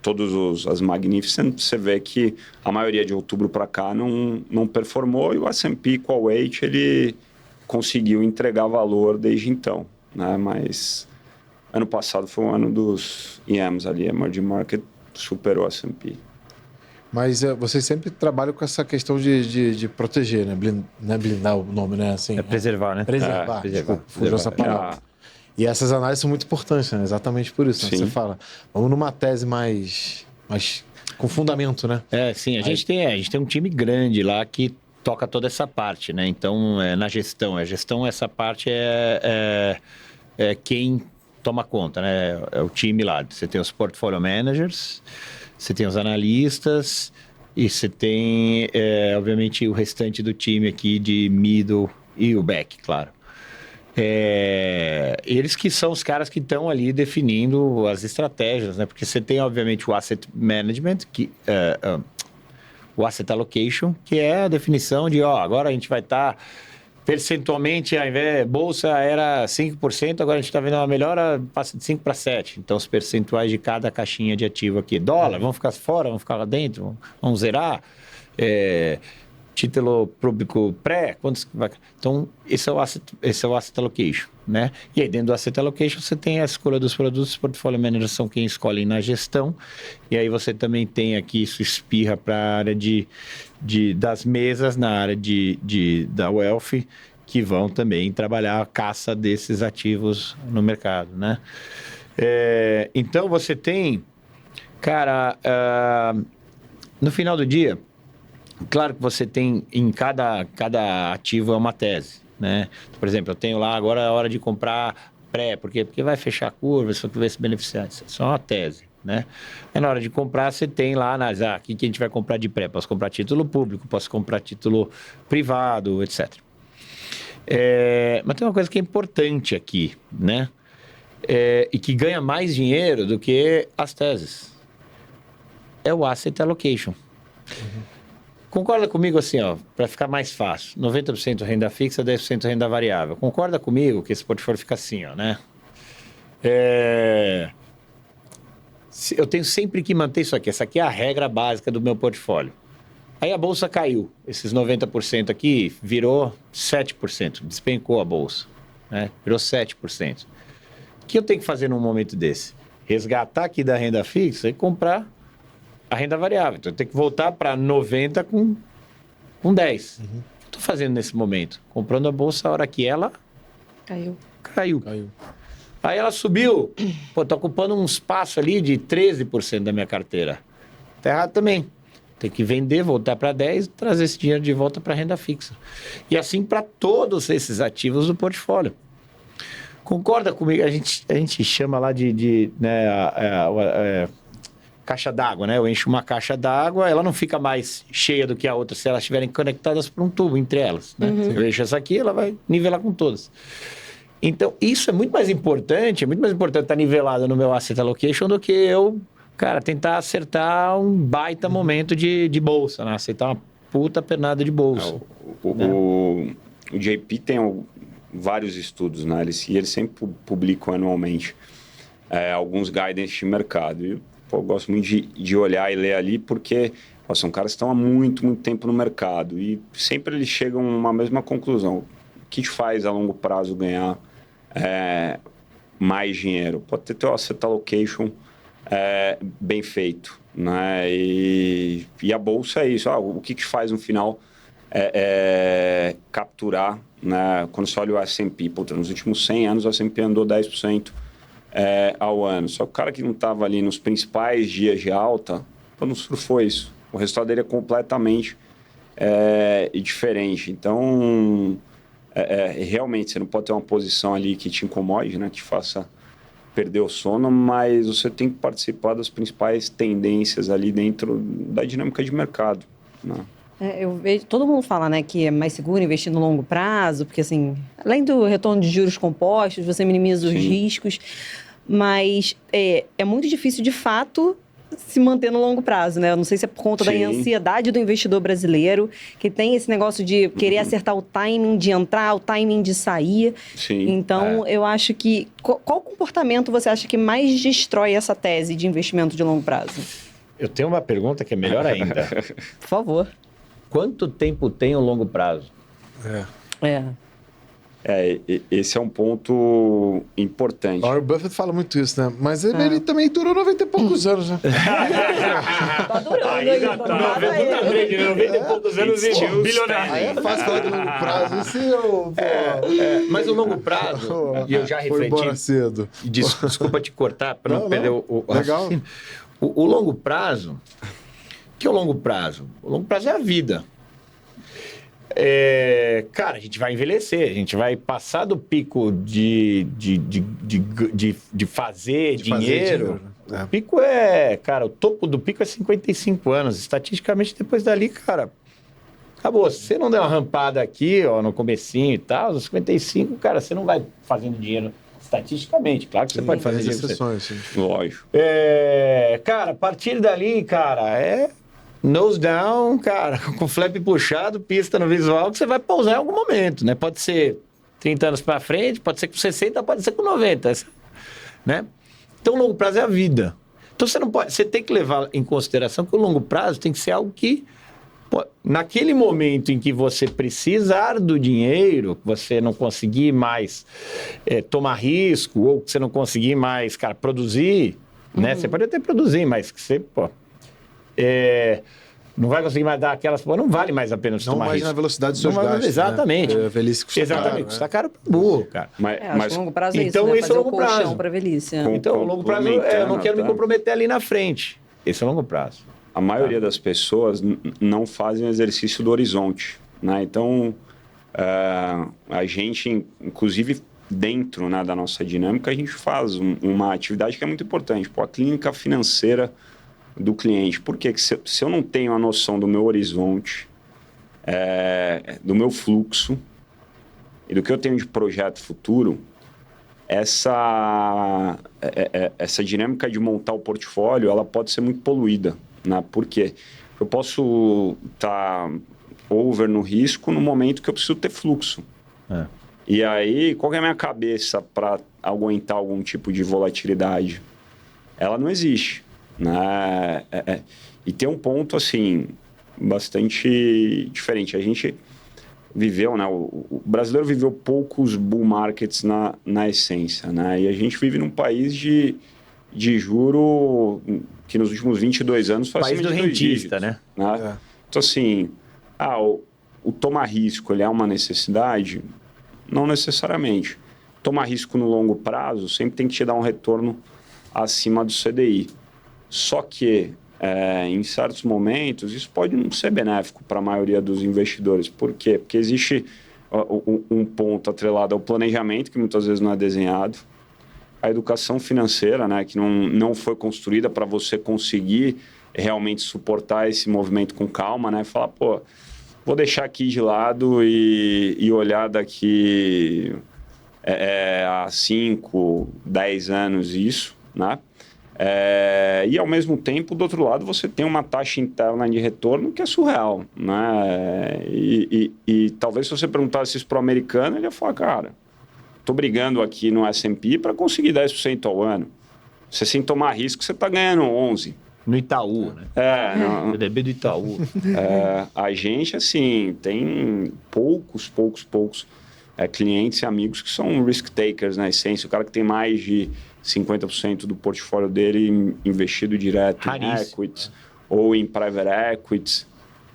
todas as Magnificent, você vê que a maioria de outubro para cá não performou, e o S&P Equal Weight, ele conseguiu entregar valor desde então, né? Mas ano passado foi um ano dos EMs ali, Emerging Market superou a S&P.
Mas vocês sempre trabalham com essa questão de proteger, né? Não é blindar o nome, né? Assim,
preservar, né?
Preservar. Desculpa, fugiu essa palavra. E essas análises são muito importantes, né? Exatamente por isso, né? Você fala, vamos numa tese mais com fundamento, né?
Sim, a gente tem um time grande lá que toca toda essa parte, né? Então, na gestão. A gestão, essa parte é quem toma conta, né? É o time lá. Você tem os portfolio managers, você tem os analistas e você tem, obviamente, o restante do time aqui de middle e o back, claro. Eles que são os caras que estão ali definindo as estratégias, né? Porque você tem, obviamente, o asset management, o asset allocation, que é a definição de, agora a gente vai estar percentualmente, ao invés bolsa era 5%, agora a gente está vendo uma melhora, passa de 5 para 7. Então, os percentuais de cada caixinha de ativo aqui. Dólar, vamos ficar fora, vamos ficar lá dentro, vamos zerar. Título público pré, quantos vai... Então, esse é o asset allocation, né? E aí, dentro do asset allocation, você tem a escolha dos produtos, os portfólio managers são quem escolhem na gestão, e aí você também tem aqui, isso espirra para a área das mesas, na área da wealth, que vão também trabalhar a caça desses ativos no mercado, né? Então, você tem, cara, no final do dia, claro que você tem, em cada ativo é uma tese, né? Por exemplo, eu tenho lá, agora é a hora de comprar pré, por quê? Porque vai fechar a curva, só que vai se beneficiar. Isso é só uma tese, né? Aí na hora de comprar, você tem lá, o que a gente vai comprar de pré? Posso comprar título público, posso comprar título privado, etc. Mas tem uma coisa que é importante aqui, né? E que ganha mais dinheiro do que as teses. É o asset allocation. Concorda comigo assim, para ficar mais fácil, 90% renda fixa, 10% renda variável. Concorda comigo que esse portfólio fica assim, né? Eu tenho sempre que manter isso aqui. Essa aqui é a regra básica do meu portfólio. Aí a bolsa caiu. Esses 90% aqui virou 7%. Despencou a bolsa. Né? Virou 7%. O que eu tenho que fazer num momento desse? Resgatar aqui da renda fixa e comprar a renda variável. Então eu tenho que voltar para 90 com 10. O que eu estou fazendo nesse momento? Comprando a bolsa a hora que ela caiu. Aí ela subiu. Pô, tô ocupando um espaço ali de 13% da minha carteira. Tá errado também. Tem que vender, voltar para 10 e trazer esse dinheiro de volta para a renda fixa. E assim para todos esses ativos do portfólio. Concorda comigo? A gente chama lá de caixa d'água, né? Eu encho uma caixa d'água, ela não fica mais cheia do que a outra se elas estiverem conectadas por um tubo entre elas. Né? Eu encho essa aqui, ela vai nivelar com todas. Então, isso é muito mais importante estar nivelado no meu asset allocation do que eu, cara, tentar acertar um baita momento de bolsa, né? Acertar uma puta pernada de bolsa.
O JP tem vários estudos, né? Eles sempre publicam anualmente alguns guidance de mercado. E, eu gosto muito de olhar e ler ali porque são caras que estão há muito, muito tempo no mercado e sempre eles chegam a uma mesma conclusão. O que te faz a longo prazo ganhar mais dinheiro? Pode ter teu asset allocation bem feito, né? E a bolsa é isso. O que te faz no final capturar, né? Quando você olha o S&P, nos últimos 100 anos o S&P andou 10% ao ano. Só que o cara que não estava ali nos principais dias de alta, não surfou isso. O resultado dele é completamente diferente. Então, realmente, você não pode ter uma posição ali que te incomode, né? Que te faça perder o sono, mas você tem que participar das principais tendências ali dentro da dinâmica de mercado, né?
Eu vejo, todo mundo fala, né, que é mais seguro investir no longo prazo, porque assim, além do retorno de juros compostos, você minimiza os riscos, mas é muito difícil de fato se manter no longo prazo, né? Eu não sei se é por conta da ansiedade do investidor brasileiro, que tem esse negócio de querer acertar o timing de entrar, o timing de sair. Então, eu acho que... Qual comportamento você acha que mais destrói essa tese de investimento de longo prazo?
Eu tenho uma pergunta que é melhor ainda.
Por favor.
Quanto tempo tem o longo prazo?
Esse é um ponto importante.
Warren Buffett fala muito isso, né? Mas ele também durou 90 e poucos anos, né?
Tá durando ainda.
90 e poucos anos e bilionário.
Aí é fácil falar de longo prazo.
Mas o longo prazo, e eu já refleti...
Foi embora cedo.
Desculpa te cortar para não perder o
legal.
O longo prazo... O que é o longo prazo? O longo prazo é a vida. Cara, a gente vai envelhecer, a gente vai passar do pico de fazer dinheiro. O pico cara, o topo do pico é 55 anos. Estatisticamente, depois dali, cara, acabou. Se você não der uma rampada aqui, no comecinho e tal, nos 55, cara, você não vai fazendo dinheiro estatisticamente. Claro que você pode fazer
exceções.
Lógico.
Cara, a partir dali, cara, nose down, cara, com flap puxado, pista no visual, que você vai pousar em algum momento, né? Pode ser 30 anos para frente, pode ser com 60, pode ser com 90, né? Então, o longo prazo é a vida. Então, você tem que levar em consideração que o longo prazo tem que ser algo que, naquele momento em que você precisar do dinheiro, você não conseguir mais tomar risco, ou que você não conseguir mais, cara, produzir, né? Você pode até produzir, mas que você, não vai conseguir mais dar aquelas... não vale mais a pena você tomar risco.
Não mais na velocidade dos seus gastos.
Exatamente.
Né? Velhice custa
exatamente. Custa caro pro burro, cara.
Mas longo prazo é
então,
isso, né?
esse é o longo prazo.
Pra velhice.
Então, o longo prazo, eu não quero me comprometer ali na frente. Esse é o longo prazo.
A maioria das pessoas não fazem exercício do horizonte, né? Então, a gente, inclusive dentro, né, da nossa dinâmica, a gente faz uma atividade que é muito importante. A clínica financeira do cliente. Por quê? Porque se eu não tenho a noção do meu horizonte, do meu fluxo e do que eu tenho de projeto futuro, essa dinâmica de montar o portfólio, ela pode ser muito poluída, né? Por quê? Eu posso estar over no risco no momento que eu preciso ter fluxo. E aí, qual que é a minha cabeça para aguentar algum tipo de volatilidade? Ela não existe, né? E tem um ponto, assim, bastante diferente. A gente viveu, né? O brasileiro viveu poucos bull markets na essência, né? E a gente vive num país de juro que nos últimos 22 anos faz
País do rentista, né?
Então, assim, o tomar risco, ele é uma necessidade? Não necessariamente. Tomar risco no longo prazo sempre tem que te dar um retorno acima do CDI. Só que, em certos momentos, isso pode não ser benéfico para a maioria dos investidores. Por quê? Porque existe um ponto atrelado ao planejamento, que muitas vezes não é desenhado, a educação financeira, né, que não foi construída para você conseguir realmente suportar esse movimento com calma, né? Falar, pô, vou deixar aqui de lado e olhar daqui a 5, 10 anos isso, né? E ao mesmo tempo, do outro lado, você tem uma taxa interna de retorno que é surreal, né? E talvez se você perguntasse isso para o americano, ele ia falar, cara, estou brigando aqui no S&P para conseguir 10% ao ano. Você sem tomar risco, você está ganhando 11%.
No Itaú, né? O DB do Itaú.
A gente, assim, tem poucos clientes e amigos que são risk takers, na essência. O cara que tem mais de 50% do portfólio dele investido direto em equities ou em private equities.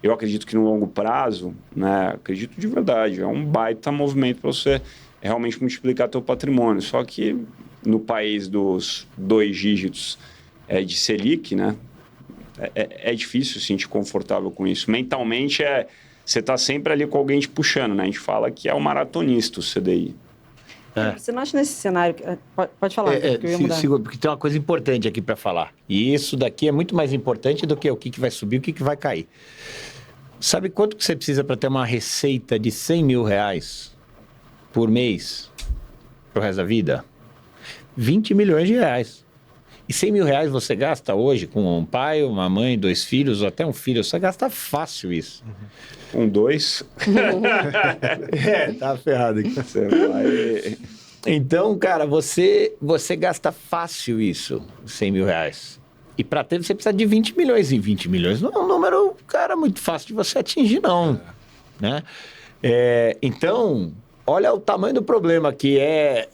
Eu acredito que no longo prazo, né, acredito de verdade, é um baita movimento para você realmente multiplicar teu patrimônio. Só que no país dos 2 dígitos de Selic, né, é difícil se sentir confortável com isso. Mentalmente, você está sempre ali com alguém te puxando, né? A gente fala que é um maratonista o CDI.
Você não acha nesse cenário... Pode falar, porque eu ia mudar.
Porque tem uma coisa importante aqui para falar. E isso daqui é muito mais importante do que o que vai subir e o que vai cair. Sabe quanto que você precisa para ter uma receita de 100 mil reais por mês pro resto da vida? 20 milhões de reais. E 100 mil reais você gasta hoje com um pai, uma mãe, 2 filhos, ou até um filho. Você gasta fácil isso.
Com 2?
Tá ferrado aqui.
Você vai...
Então, cara, você gasta fácil isso, 100 mil reais. E para ter, você precisa de 20 milhões. E 20 milhões não é um número, cara, muito fácil de você atingir, não. Né? Então... Olha o tamanho do problema que é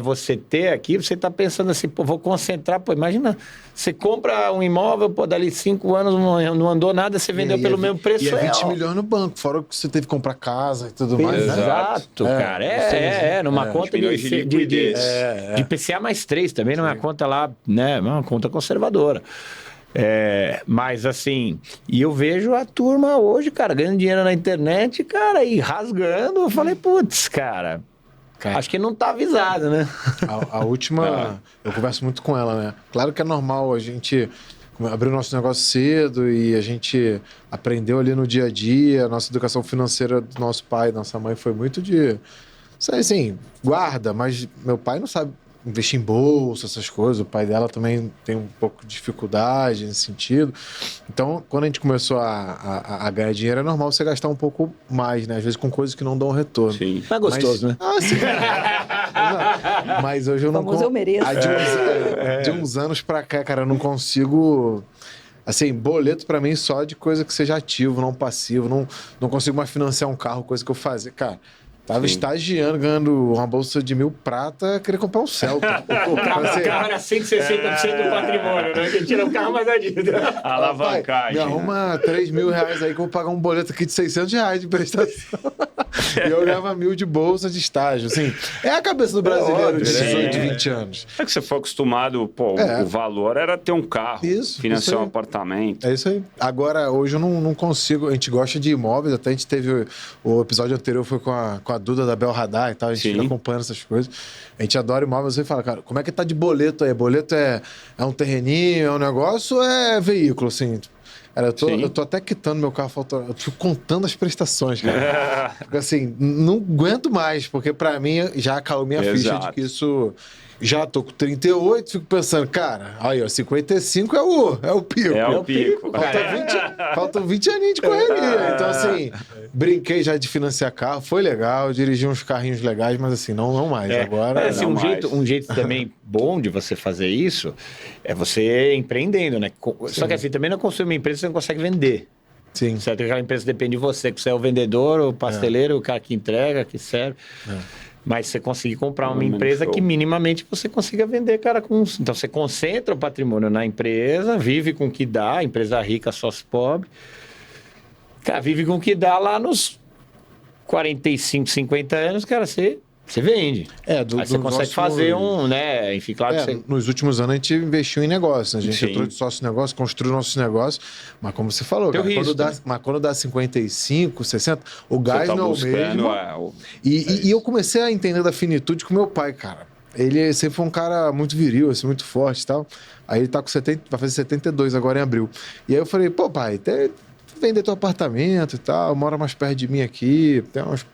você ter aqui, você está pensando assim, pô, vou concentrar, pô, imagina, você compra um imóvel, pô, dali 5 anos não andou nada, você vendeu pelo mesmo preço.
E 20 milhões no banco, fora o que você teve que comprar casa e tudo mais, né?
Exato, cara, numa conta de PCA mais 3 também, não é uma conta lá, né, é uma conta conservadora. Mas assim, e eu vejo a turma hoje, cara, ganhando dinheiro na internet, cara, e rasgando. Eu falei, putz, cara, acho que não tá avisado, né?
A última, eu converso muito com ela, né? Claro que é normal a gente abrir o nosso negócio cedo e a gente aprendeu ali no dia a dia, a nossa educação financeira do nosso pai e nossa mãe foi muito de, assim, guarda, mas meu pai não sabe investir em bolsa, essas coisas. O pai dela também tem um pouco de dificuldade nesse sentido. Então, quando a gente começou a ganhar dinheiro, é normal você gastar um pouco mais, né? Às vezes com coisas que não dão retorno.
Sim. Mas gostoso, né?
Sim. Mas hoje eu não...
Eu mereço.
De uns anos pra cá, cara, eu não consigo... Assim, boleto pra mim só de coisa que seja ativo, não passivo. Não consigo mais financiar um carro, coisa que eu fazia. Cara... Tava estagiando, ganhando uma bolsa de 1.000 prata, queria comprar um Celta.
O carro era 160% do patrimônio, né? Que tira o carro mais a dívida.
Alavancagem.
Me arruma 3 mil reais aí que eu vou pagar um boleto aqui de 600 reais de prestação. E eu ganhava 1.000 de bolsa de estágio. Assim, é a cabeça do brasileiro de 18, 20 anos.
É que você foi acostumado, pô, o valor era ter um carro, financiar um apartamento.
É isso aí. Agora, hoje eu não consigo, a gente gosta de imóveis, até a gente teve, o episódio anterior foi com a Duda da Bel Radar e tal, a gente fica acompanhando essas coisas. A gente adora imóveis, você fala, cara, como é que tá de boleto aí? Boleto é um terreninho, é um negócio ou é veículo, assim? Cara,
Sim.
eu tô até quitando meu carro, eu fico contando as prestações, cara. Porque, assim, não aguento mais, porque pra mim já caiu minha ficha de
Exato.
que isso... Já tô com 38, fico pensando, cara, aí, ó, 55 é o pico.
É o pico.
Faltam 20 aninhos de correria. Então, assim, brinquei já de financiar carro, foi legal, dirigi uns carrinhos legais, mas assim, não mais. Agora.
Assim,
não
um jeito também bom de você fazer isso é você empreendendo, né? Só que assim, também não construir uma empresa, você não consegue vender.
Sim.
Certo? Aquela empresa depende de você, que você é o vendedor, o pasteleiro, o cara que entrega, que serve. Mas você conseguir comprar uma empresa que minimamente você consiga vender, cara, com... Então você concentra o patrimônio na empresa, vive com o que dá, empresa rica, sócio pobre. Cara, vive com o que dá lá nos 45, 50 anos, cara, você vende. Aí você consegue fazer né? Enfim, claro que você...
Nos últimos anos a gente investiu em negócios, né? A gente
Sim.
entrou de sócio negócio, construiu nossos negócios, mas como você falou, cara,
risco,
quando dá 55, 60, o gás
Você tá
não é o
buscando,
mesmo. E eu comecei a entender da finitude com meu pai, cara. Ele sempre foi um cara muito viril, assim, muito forte e tal. Aí ele tá com 70, vai fazer 72 agora em abril. E aí eu falei, pô, pai, vender teu apartamento e tal, mora mais perto de mim aqui, tem umas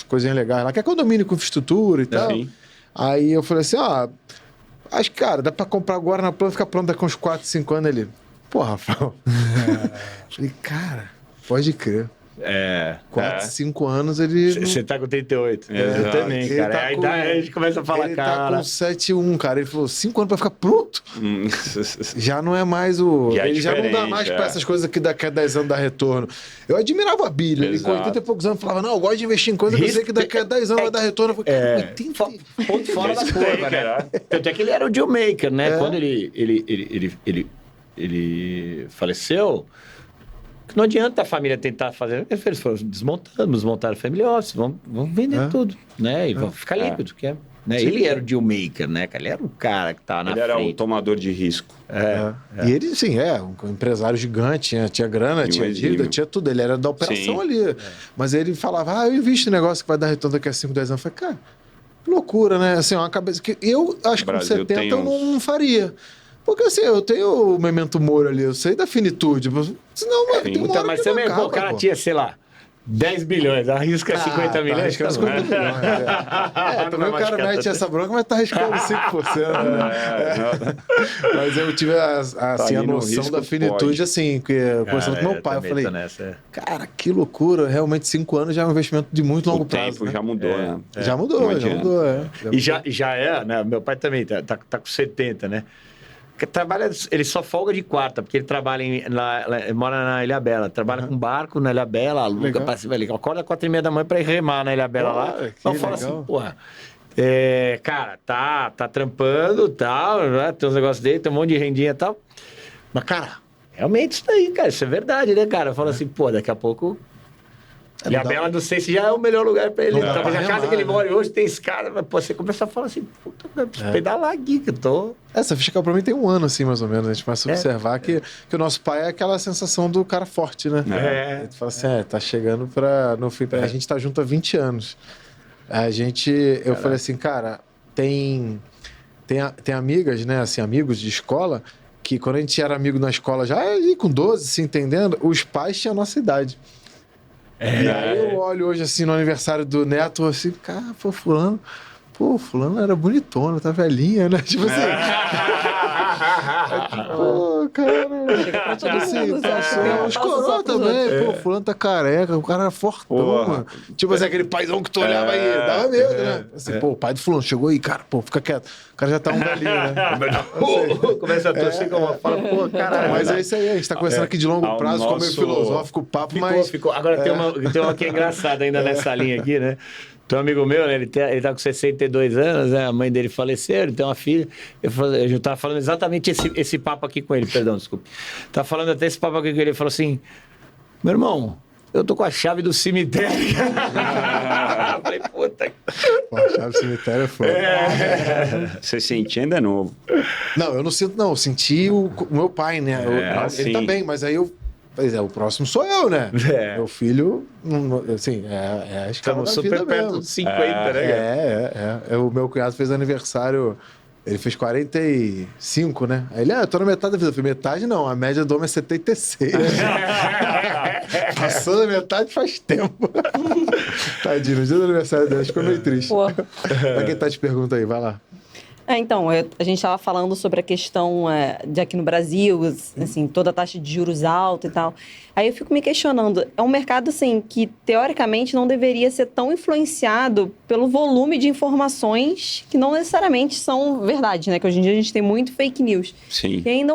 coisinhas legais lá, que é condomínio com infraestrutura e tal.
Sim.
Aí eu falei assim, acho que, cara, dá pra comprar agora na planta, ficar pronto daqui uns 4, 5 anos ele. Pô, Rafael. Falei, cara, pode crer. 4, 5 anos ele...
Você tá com 38.
Exato.
Eu também,
Ele
cara.
tá
Aí
com-
a gente começa a falar,
ele
cara...
tá com 7,1, cara. Ele falou, 5 anos pra ficar pronto? Já não é mais o...
Já é
ele já não dá
diferente,
mais pra essas coisas que daqui a 10 anos dá retorno. Eu admirava a Bíblia. Ele com
Exato.
80 e poucos anos falava, não, eu gosto de investir em coisa que eu sei que daqui a 10 anos vai dar retorno. Eu falei, cara, 80...
Ponto fora da
Respeito,
curva, né?
cara.
Tanto é que ele era o deal maker, né?
É.
Quando ele faleceu, que não adianta a família tentar fazer. Eles foram desmontaram a family office, vamos vender tudo, né? E vão ficar líquido, que é, né? Ele era o deal maker, né? Ele era o cara que tava na
Ele era o
frente.
tomador de risco.
E ele, sim, um empresário gigante, tinha grana,
E
tinha
um
dívida,
exímio.
tinha tudo. Ele era da operação
Sim.
ali. Mas ele falava, eu invisto em negócio que vai dar retorno daqui a 5, 10 anos. Eu falei, cara, que loucura, né? Assim, uma cabeça que eu acho que com
Brasil
70
tem
eu não faria. Porque assim, eu tenho o Memento Mori ali, eu sei da finitude. Senão, mano, tem uma
Então,
hora
mas
que não
também,
acaba,
o cara
pô.
tinha, sei lá, 10 bilhões, arrisca 50 milhões.
Arriscando
tá bom.
50 milhões. Também o cara mete essa bronca, mas tá arriscando 5%. Né? Mas eu tive assim, a
ali no
noção
risco,
da finitude,
pode.
assim, conversando com meu pai, eu falei, cara, que loucura, realmente 5 anos já é um investimento de muito longo
O
prazo.
tempo
né?
já mudou, né?
Já mudou,
Não
já
adianta.
mudou.
E já é, né? Meu pai também tá com 70, né? Ele só folga de quarta, porque ele trabalha ele mora na Ilha Bela, trabalha com barco na Ilha Bela, aluga,
Legal.
ele acorda 4h30 da manhã pra ir remar na Ilha Bela lá.
Olha, que
Então fala
legal.
assim, porra, cara, tá trampando, tal, né? Tem uns negócios dele, tem um monte de rendinha e tal. Mas, cara, realmente isso daí, cara, isso é verdade, né, cara? Fala assim, pô, daqui a pouco... Ilha Bela, não sei se já é o melhor lugar pra ele.
Não dá
Talvez
pra
a casa
remar,
que ele
né?
mora hoje tem escada, mas pô, você começa a falar assim, puta, eu preciso pedalar aqui, que eu tô...
Essa ficha pra mim tem 1 ano, assim, mais ou menos. A gente começa a observar que o nosso pai é aquela sensação do cara forte, né? A gente fala assim, tá chegando no fim. A gente tá junto há 20 anos. Eu falei assim, cara, tem amigas, né, assim, amigos de escola, que quando a gente era amigo na escola, já ali com 12, se entendendo, os pais tinham a nossa idade. E aí eu olho hoje, assim, no aniversário do neto, assim, cara, fulano era bonitona, tá velhinha, né? Tipo assim... Pô, cara. Tipo assim, passou. Os coroa também. Pô, fulano tá careca, o cara era fortão,
Porra.
mano. Tipo assim, aquele paizão que tu olhava aí, dava medo, né? Assim, pô, o pai do fulano chegou aí, cara, pô, fica quieto. O cara já tá um velhinho, né?
Começa a torcer como fala, pô, caralho.
Mas é isso aí, a gente tá conversando aqui de longo
Ao
prazo, ficou meio
nosso-
filosófico o papo, mas...
Ficou. Agora tem uma que é engraçada ainda nessa linha aqui, né? Tem um amigo meu, né? Ele tá com 62 anos, né? A mãe dele faleceu, ele tem uma filha. Eu tava falando exatamente esse papo aqui com ele, perdão, desculpe. Tava falando até esse papo aqui com ele, ele falou assim, meu irmão, eu tô com a chave do cemitério. Eu falei, puta.
Pô, a chave do cemitério é foda.
Você sentir ainda é novo.
Não, eu não sinto, não. Eu senti o meu pai, né? Ele
sim.
tá bem, mas aí eu... Pois é, o próximo sou eu, né?
É.
Meu filho, assim, é a escala
Estamos
da vida
super perto
mesmo.
dos 50, né, cara?
O meu cunhado fez aniversário Ele fez 45, né? Aí ele, eu tô na metade da vida. Eu falei, metade não, a média do homem é 76. Passou da metade faz tempo. Tadinho, no dia do aniversário dele, ficou meio triste.
Pô.
Pra quem tá te pergunta aí, vai lá.
Então, a gente estava falando sobre a questão de aqui no Brasil, assim, toda a taxa de juros alta e tal. Aí eu fico me questionando, é um mercado, assim, que teoricamente não deveria ser tão influenciado pelo volume de informações que não necessariamente são verdade, né? Que hoje em dia a gente tem muito fake news.
Sim.
E ainda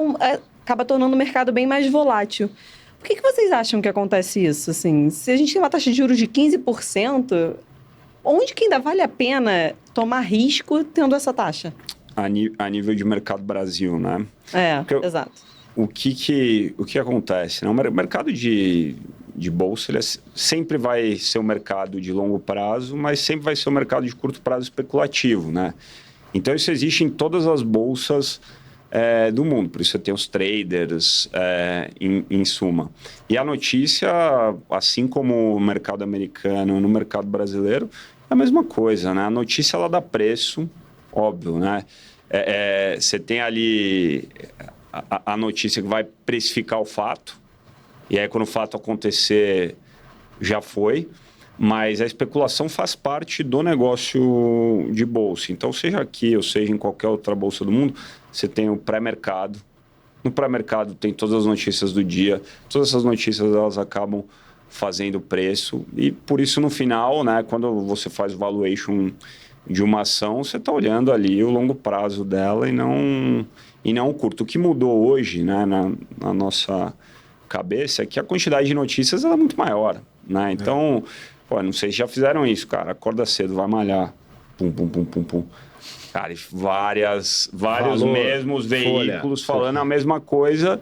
acaba tornando o mercado bem mais volátil. Por que vocês acham que acontece isso, assim? Se a gente tem uma taxa de juros de 15%... Onde que ainda vale a pena tomar risco tendo essa taxa?
A nível de mercado Brasil, né?
Exato.
O que acontece? Né? O mercado de bolsa ele sempre vai ser um mercado de longo prazo, mas sempre vai ser um mercado de curto prazo especulativo, né? Então, isso existe em todas as bolsas do mundo. Por isso, você tem os traders, em suma. E a notícia, assim como o mercado americano no mercado brasileiro, é a mesma coisa, né? A notícia, ela dá preço, óbvio, né? Você tem ali a notícia que vai precificar o fato, e aí quando o fato acontecer, já foi, mas a especulação faz parte do negócio de bolsa. Então, seja aqui ou seja em qualquer outra bolsa do mundo, você tem o pré-mercado. No pré-mercado tem todas as notícias do dia, todas essas notícias elas acabam fazendo preço, e por isso no final, né, quando você faz o valuation de uma ação, você está olhando ali o longo prazo dela e não o curto. O que mudou hoje, né, na nossa cabeça é que a quantidade de notícias ela é muito maior, né? Então, não sei se já fizeram isso, cara. Acorda cedo, vai malhar. Pum, pum, pum, pum, pum. Cara, vários mesmos veículos falando a mesma coisa.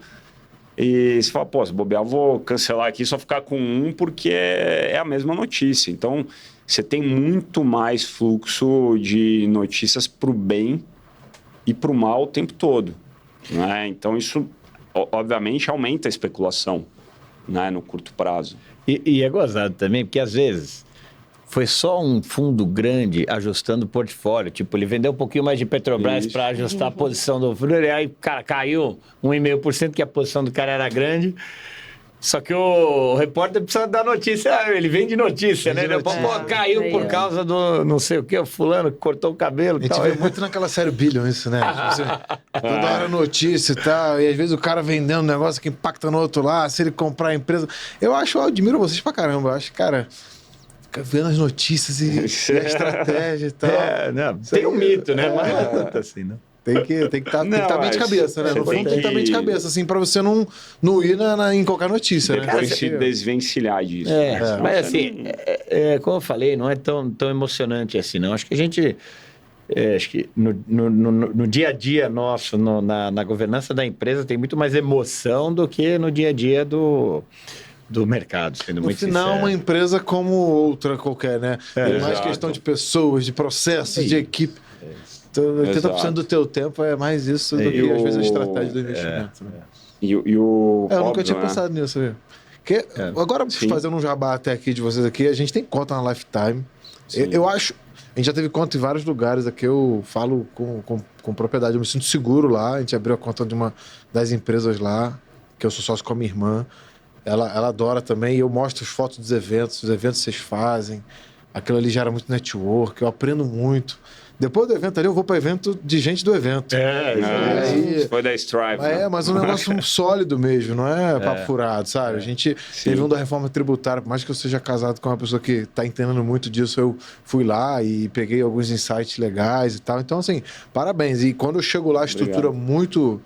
E você fala, se bobear, vou cancelar aqui, só ficar com um, porque é a mesma notícia. Então, você tem muito mais fluxo de notícias para o bem e para o mal o tempo todo, né? Então, isso, obviamente, aumenta a especulação, né, no curto prazo.
E é gozado também, porque às vezes foi só um fundo grande ajustando o portfólio. Tipo, ele vendeu um pouquinho mais de Petrobras para ajustar a posição do fundo. E aí, cara, caiu 1,5%, que a posição do cara era grande. Só que o repórter precisa dar notícia. Ele vende notícia, né? Caiu por causa do não sei o quê, o fulano que cortou o cabelo.
A gente vê muito naquela série Billion isso, né? Toda hora notícia e tal. E às vezes o cara vendendo um negócio que impacta no outro lá. Se ele comprar a empresa. Eu admiro vocês pra caramba. Eu acho, cara, fica vendo as notícias e a estratégia e tal.
Tem um mito, né? Mas não é tanto assim, né?
Tem que estar bem de cabeça, né? No fundo, tem que estar bem de cabeça, assim, pra você não ir em qualquer notícia, né?
Depois se desvencilhar disso.
Mas assim, como eu falei, não é tão emocionante assim, não. Acho que a gente... acho que no dia a dia nosso, na governança da empresa, tem muito mais emoção do que no dia a dia do mercado, sendo muito sincero. No final,
uma empresa como outra qualquer, né? Tem mais questão de pessoas, de processos, de equipe. Então, 80% do teu tempo é mais isso do que, às vezes, a estratégia do investimento. Né?
Eu
nunca tinha pensado nisso. Porque, agora, fazendo um jabá até aqui de vocês aqui, a gente tem conta na Lifetime. Eu acho... A gente já teve conta em vários lugares aqui, eu falo com propriedade, eu me sinto seguro lá. A gente abriu a conta de uma das empresas lá, que eu sou sócio com a minha irmã. Ela adora também, e eu mostro as fotos dos eventos, os eventos que vocês fazem. Aquilo ali gera muito network, eu aprendo muito. Depois do evento ali, eu vou para evento de gente do evento.
Foi da Stripe.
Mas um negócio sólido mesmo, não é papo furado, sabe? A gente teve um da reforma tributária, por mais que eu seja casado com uma pessoa que está entendendo muito disso, eu fui lá e peguei alguns insights legais e tal. Então, assim, parabéns. E quando eu chego lá, a estrutura muito...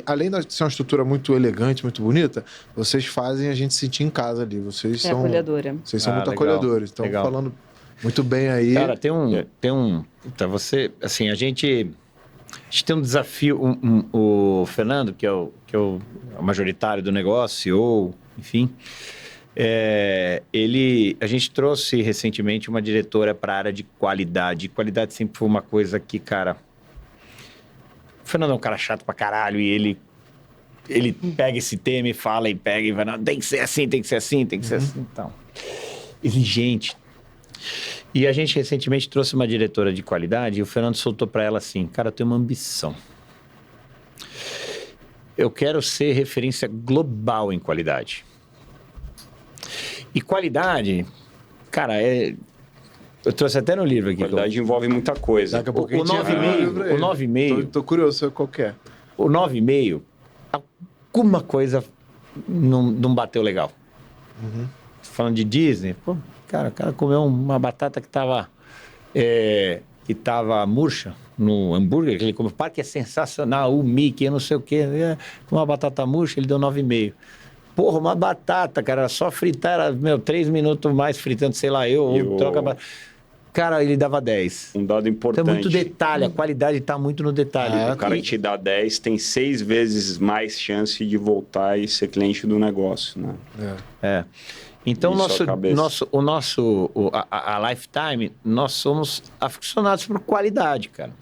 além de ser uma estrutura muito elegante, muito bonita, vocês fazem a gente sentir em casa ali. Vocês são
acolhedora.
Vocês são muito acolhedores. Então, falando muito bem aí.
Cara, tem um você, assim, a gente tem um desafio. O Fernando, que é o majoritário do negócio, ou enfim, a gente trouxe recentemente uma diretora para a área de qualidade. Qualidade sempre foi uma coisa que, cara, o Fernando é um cara chato pra caralho, e ele pega esse tema e fala e pega e vai, não, tem que ser assim, tem que ser assim, tem que ser assim, então. Exigente. E a gente recentemente trouxe uma diretora de qualidade e o Fernando soltou para ela assim, cara, eu tenho uma ambição. Eu quero ser referência global em qualidade. E qualidade, cara, eu trouxe até no livro aqui.
Qualidade envolve muita coisa.
Daqui a pouco
O 9,5.
Tô curioso sobre qual que é.
O 9,5, alguma coisa não bateu legal. Falando de Disney, pô, cara, o cara comeu uma batata que tava murcha no hambúrguer, que ele comeu. O parque é sensacional, o Mickey, eu não sei o quê. Com uma batata murcha, ele deu 9,5. Porra, uma batata, cara, só fritar, era, 3 minutos mais fritando, sei lá, troca... Cara, ele dava 10.
Um dado importante.
Então é muito detalhe, a qualidade está muito no detalhe.
O cara que te dá 10 tem 6 vezes mais chance de voltar e ser cliente do negócio, né?
Então, a Lifetime, nós somos aficionados por qualidade, cara.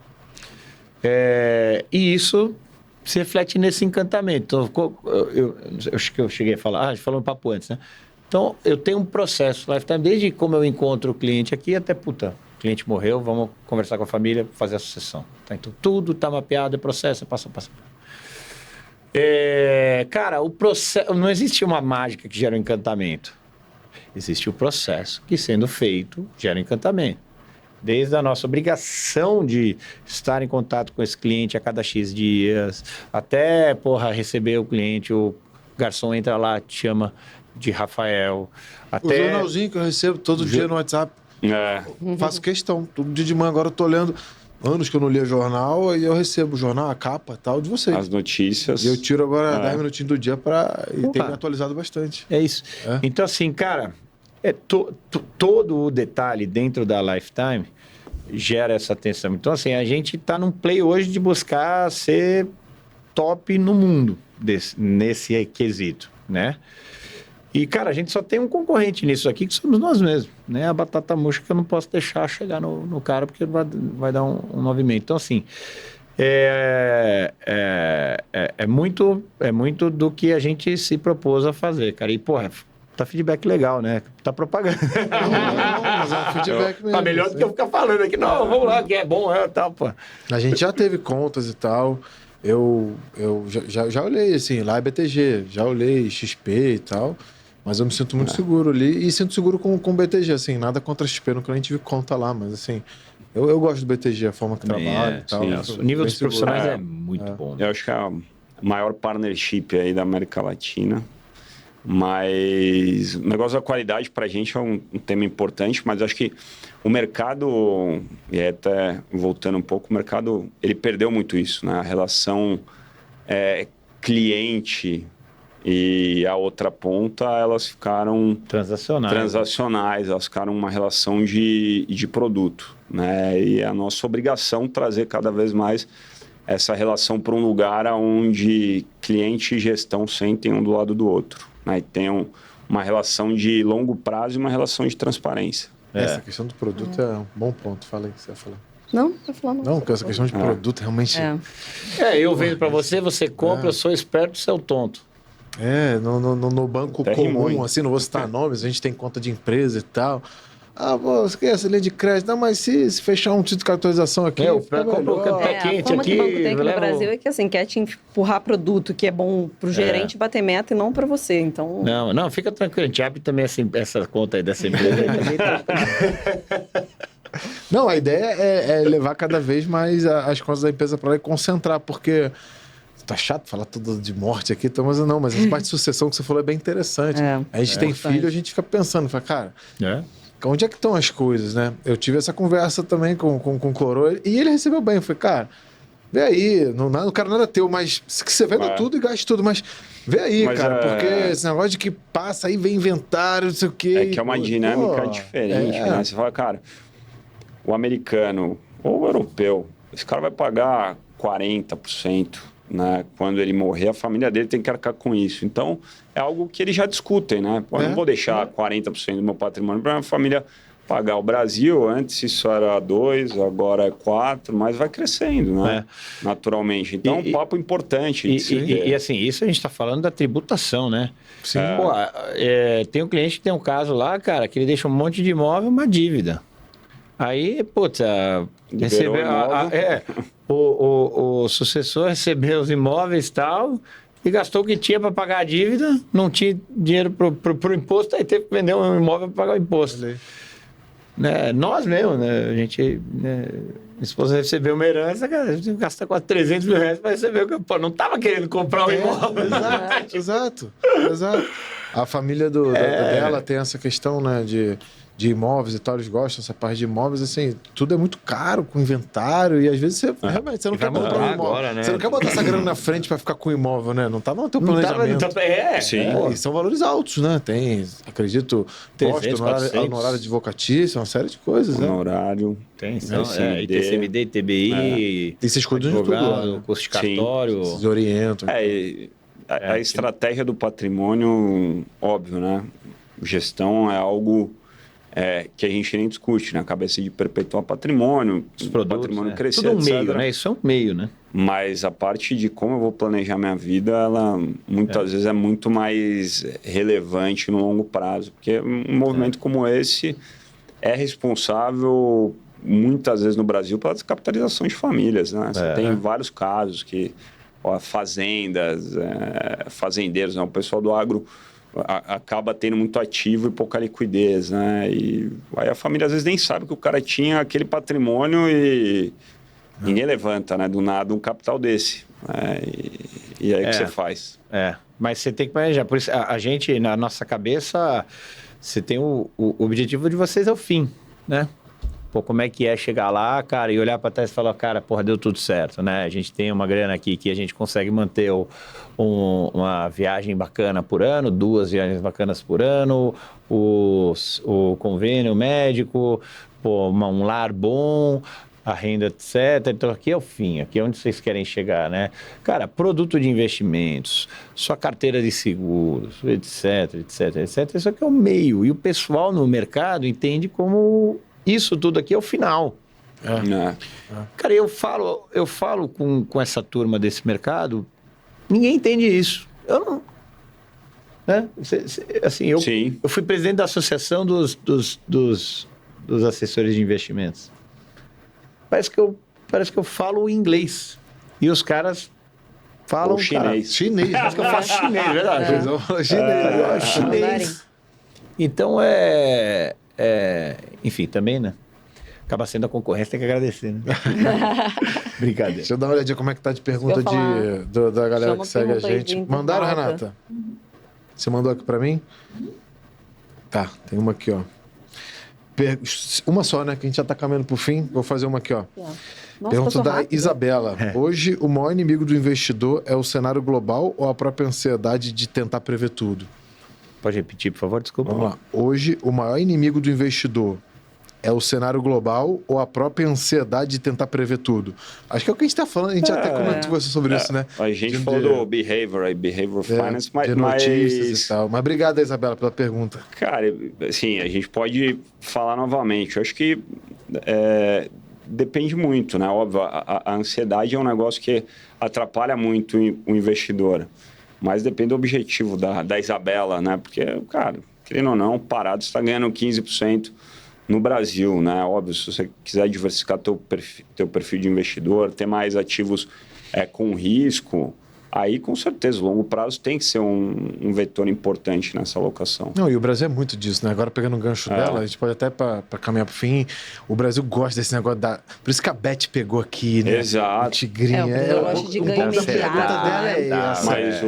E isso se reflete nesse encantamento. Então, eu acho que eu cheguei a falar, a gente falou um papo antes, né? Então, eu tenho um processo Lifetime, desde como eu encontro o cliente aqui até, o cliente morreu, vamos conversar com a família, fazer a sucessão. Tá? Então, tudo está mapeado, é processo, é passo a passo. Cara, o processo, não existe uma mágica que gera um encantamento. Existe o processo que, sendo feito, gera um encantamento. Desde a nossa obrigação de estar em contato com esse cliente a cada X dias, até, receber o cliente, o garçom entra lá, te chama de Rafael.
O jornalzinho que eu recebo todo dia no WhatsApp. Faço questão. Todo dia de manhã agora eu tô lendo. Anos que eu não lia jornal, e eu recebo o jornal, a capa tal de vocês.
As notícias.
E eu tiro agora 10 minutinhos do dia e tem me atualizado bastante.
É isso. Então, assim, cara, todo o detalhe dentro da Lifetime gera essa atenção. Então, assim, a gente está num play hoje de buscar ser top no mundo nesse quesito, né? E, cara, a gente só tem um concorrente nisso aqui, que somos nós mesmos, né? A batata murcha que eu não posso deixar chegar no cara, porque vai dar um 9,5. Então, assim, é muito do que a gente se propôs a fazer, cara. E, porra, tá feedback legal, né? Tá propaganda.
Não, mas é um feedback mesmo.
Tá melhor do que eu ficar falando aqui. Não, vamos lá, que é bom, tal, pô.
A gente já teve contas e tal. Eu já olhei, assim, lá é BTG, já olhei XP e tal. Mas eu me sinto muito seguro ali e sinto seguro com o BTG, assim, nada contra a XP, nunca nem tive conta lá, mas assim, eu gosto do BTG, a forma que trabalha e tal.
O nível dos profissionais é muito bom.
Eu acho que é a maior partnership aí da América Latina, mas o negócio da qualidade pra gente é um tema importante, mas acho que o mercado, e até voltando um pouco, o mercado, ele perdeu muito isso, né? A relação cliente e a outra ponta, elas ficaram transacionais, elas ficaram uma relação de produto, né? E é a nossa obrigação trazer cada vez mais essa relação para um lugar onde cliente e gestão sentem um do lado do outro, né? E tenham uma relação de longo prazo e uma relação de transparência.
Essa questão do produto é um bom ponto. Fala aí o que você vai falar.
Não, tá falando.
Não, essa questão de produto realmente...
Eu vendo para você, você compra, eu sou esperto, você é o tonto.
No banco comum, assim, não vou citar nomes, a gente tem conta de empresa e tal. Você quer essa linha de crédito? Não, mas se fechar um título de caracterização aqui...
O pé quente aqui...
que o banco tem aqui no Brasil é que, assim, quer te empurrar produto que é bom pro gerente bater meta e não para você, então...
Não, fica tranquilo, a gente abre também essa conta aí dessa empresa.
Não, a ideia é levar cada vez mais as contas da empresa para lá e concentrar, porque... Tá chato falar tudo de morte aqui, mas não, mas essa parte de sucessão que você falou é bem interessante. A gente tem filho, a gente fica pensando, cara, onde é que estão as coisas, né? Eu tive essa conversa também com o Coroa e ele recebeu bem. Eu falei, cara, vê aí, o cara não era teu, mas você venda tudo e gasta tudo, mas vê aí, cara, porque esse negócio de que passa aí, vem inventário, não sei o quê.
É que é uma dinâmica diferente, né? Você fala, cara, o americano ou o europeu, esse cara vai pagar 40%. Né? Quando ele morrer, a família dele tem que arcar com isso. Então, é algo que eles já discutem, né? Eu não vou deixar 40% do meu patrimônio para a minha família pagar. O Brasil, antes isso era 2%, agora é 4%, mas vai crescendo, né? Naturalmente. Então, é um papo importante.
E assim, isso a gente está falando da tributação, né?
Sim.
Tem um cliente que tem um caso lá, cara, que ele deixa um monte de imóvel, uma dívida. Aí, putz,
Liberou o imóvel.
o sucessor recebeu os imóveis e tal, e gastou o que tinha para pagar a dívida, não tinha dinheiro pro imposto, aí teve que vender um imóvel para pagar o imposto. Né? Nós mesmo, né? A gente... Né? Minha esposa recebeu uma herança, cara, a gente gasta quase 300 mil reais para receber. Pô, não estava querendo comprar um imóvel.
Exato. A família dela tem essa questão, né, de imóveis e tal, eles gostam dessa parte de imóveis, assim, tudo é muito caro, com inventário, e às vezes realmente, você não quer comprar um imóvel. Agora, né? Você não quer botar essa grana na frente para ficar com o imóvel, né? Não tava no teu planejamento.
Sim.
E são valores altos, né? Tem, acredito, posto, honorário advocatício, uma série de coisas, né?
Honorário.
Tem, ITCMD, ITBI,
E vocês cuidam de tudo lá, né?
custo de cartório.
Vocês orientam.
A estratégia do patrimônio, óbvio, né? Gestão é algo que a gente nem discute, né? A cabeça de perpetuar patrimônio,
os produtos,
patrimônio crescer,
tudo um
etc.
meio, né? Isso é um meio, né?
Mas a parte de como eu vou planejar minha vida, ela muitas vezes é muito mais relevante no longo prazo. Porque um movimento como esse é responsável, muitas vezes no Brasil, pela descapitalização de famílias, né? Você tem vários casos que fazendas, fazendeiros, né? O pessoal do agro acaba tendo muito ativo e pouca liquidez, né? E aí a família às vezes nem sabe que o cara tinha aquele patrimônio e ninguém levanta, né? Do nada um capital desse. Né? E aí o que você faz?
Mas você tem que planejar. Por isso, a gente, na nossa cabeça, você tem o objetivo de vocês é o fim, né? Pô, como é que é chegar lá, cara, e olhar para trás e falar, cara, porra, deu tudo certo, né? A gente tem uma grana aqui que a gente consegue manter uma viagem bacana por ano, 2 viagens bacanas por ano, o convênio médico, pô, um lar bom, a renda, etc. Então, aqui é o fim, aqui é onde vocês querem chegar, né? Cara, produto de investimentos, sua carteira de seguros, etc. Isso aqui é o meio. E o pessoal no mercado entende como... Isso tudo aqui é o final. Cara, eu falo com essa turma desse mercado, ninguém entende isso. Eu não... Né? Assim, eu fui presidente da associação dos assessores de investimentos. Parece que eu falo inglês. E os caras falam...
Ou chinês.
Chinês.
Parece que eu falo chinês, verdade.
Chinês.
Então, enfim, também, né? Acaba sendo a concorrência, tem que agradecer, né? Brincadeira.
Deixa eu dar uma olhadinha como é que tá de pergunta da galera que segue a gente. Mandaram, Renata? Você mandou aqui pra mim? Tá, tem uma aqui, ó. Uma só, né? Que a gente já tá caminhando pro fim. Vou fazer uma aqui, ó.
Nossa,
pergunta da
rápido.
Isabela. Hoje, o maior inimigo do investidor é o cenário global ou a própria ansiedade de tentar prever tudo?
Pode repetir, por favor? Desculpa.
Vamos lá. Hoje, o maior inimigo do investidor é o cenário global ou a própria ansiedade de tentar prever tudo? Acho que é o que a gente está falando. A gente até comentou sobre isso, né?
A gente falou do behavior finance, mas...
De notícias e tal. Mas obrigado, Isabela, pela pergunta.
Cara, assim, a gente pode falar novamente. Eu acho que depende muito, né? Óbvio, a ansiedade é um negócio que atrapalha muito o investidor. Mas depende do objetivo da Isabela, né? Porque, cara, querendo ou não, parado está ganhando 15% no Brasil, né? Óbvio, se você quiser diversificar teu perfil de investidor, ter mais ativos com risco, aí com certeza o longo prazo tem que ser um vetor importante nessa alocação.
Não, e o Brasil é muito disso, né? Agora pegando o gancho dela, a gente pode até para caminhar para o fim, o Brasil gosta desse negócio Por isso que a Beth pegou aqui, né?
Exato.
O tigrinho.
O Brasil gosta de ganho
da pergunta dela é essa.
Mas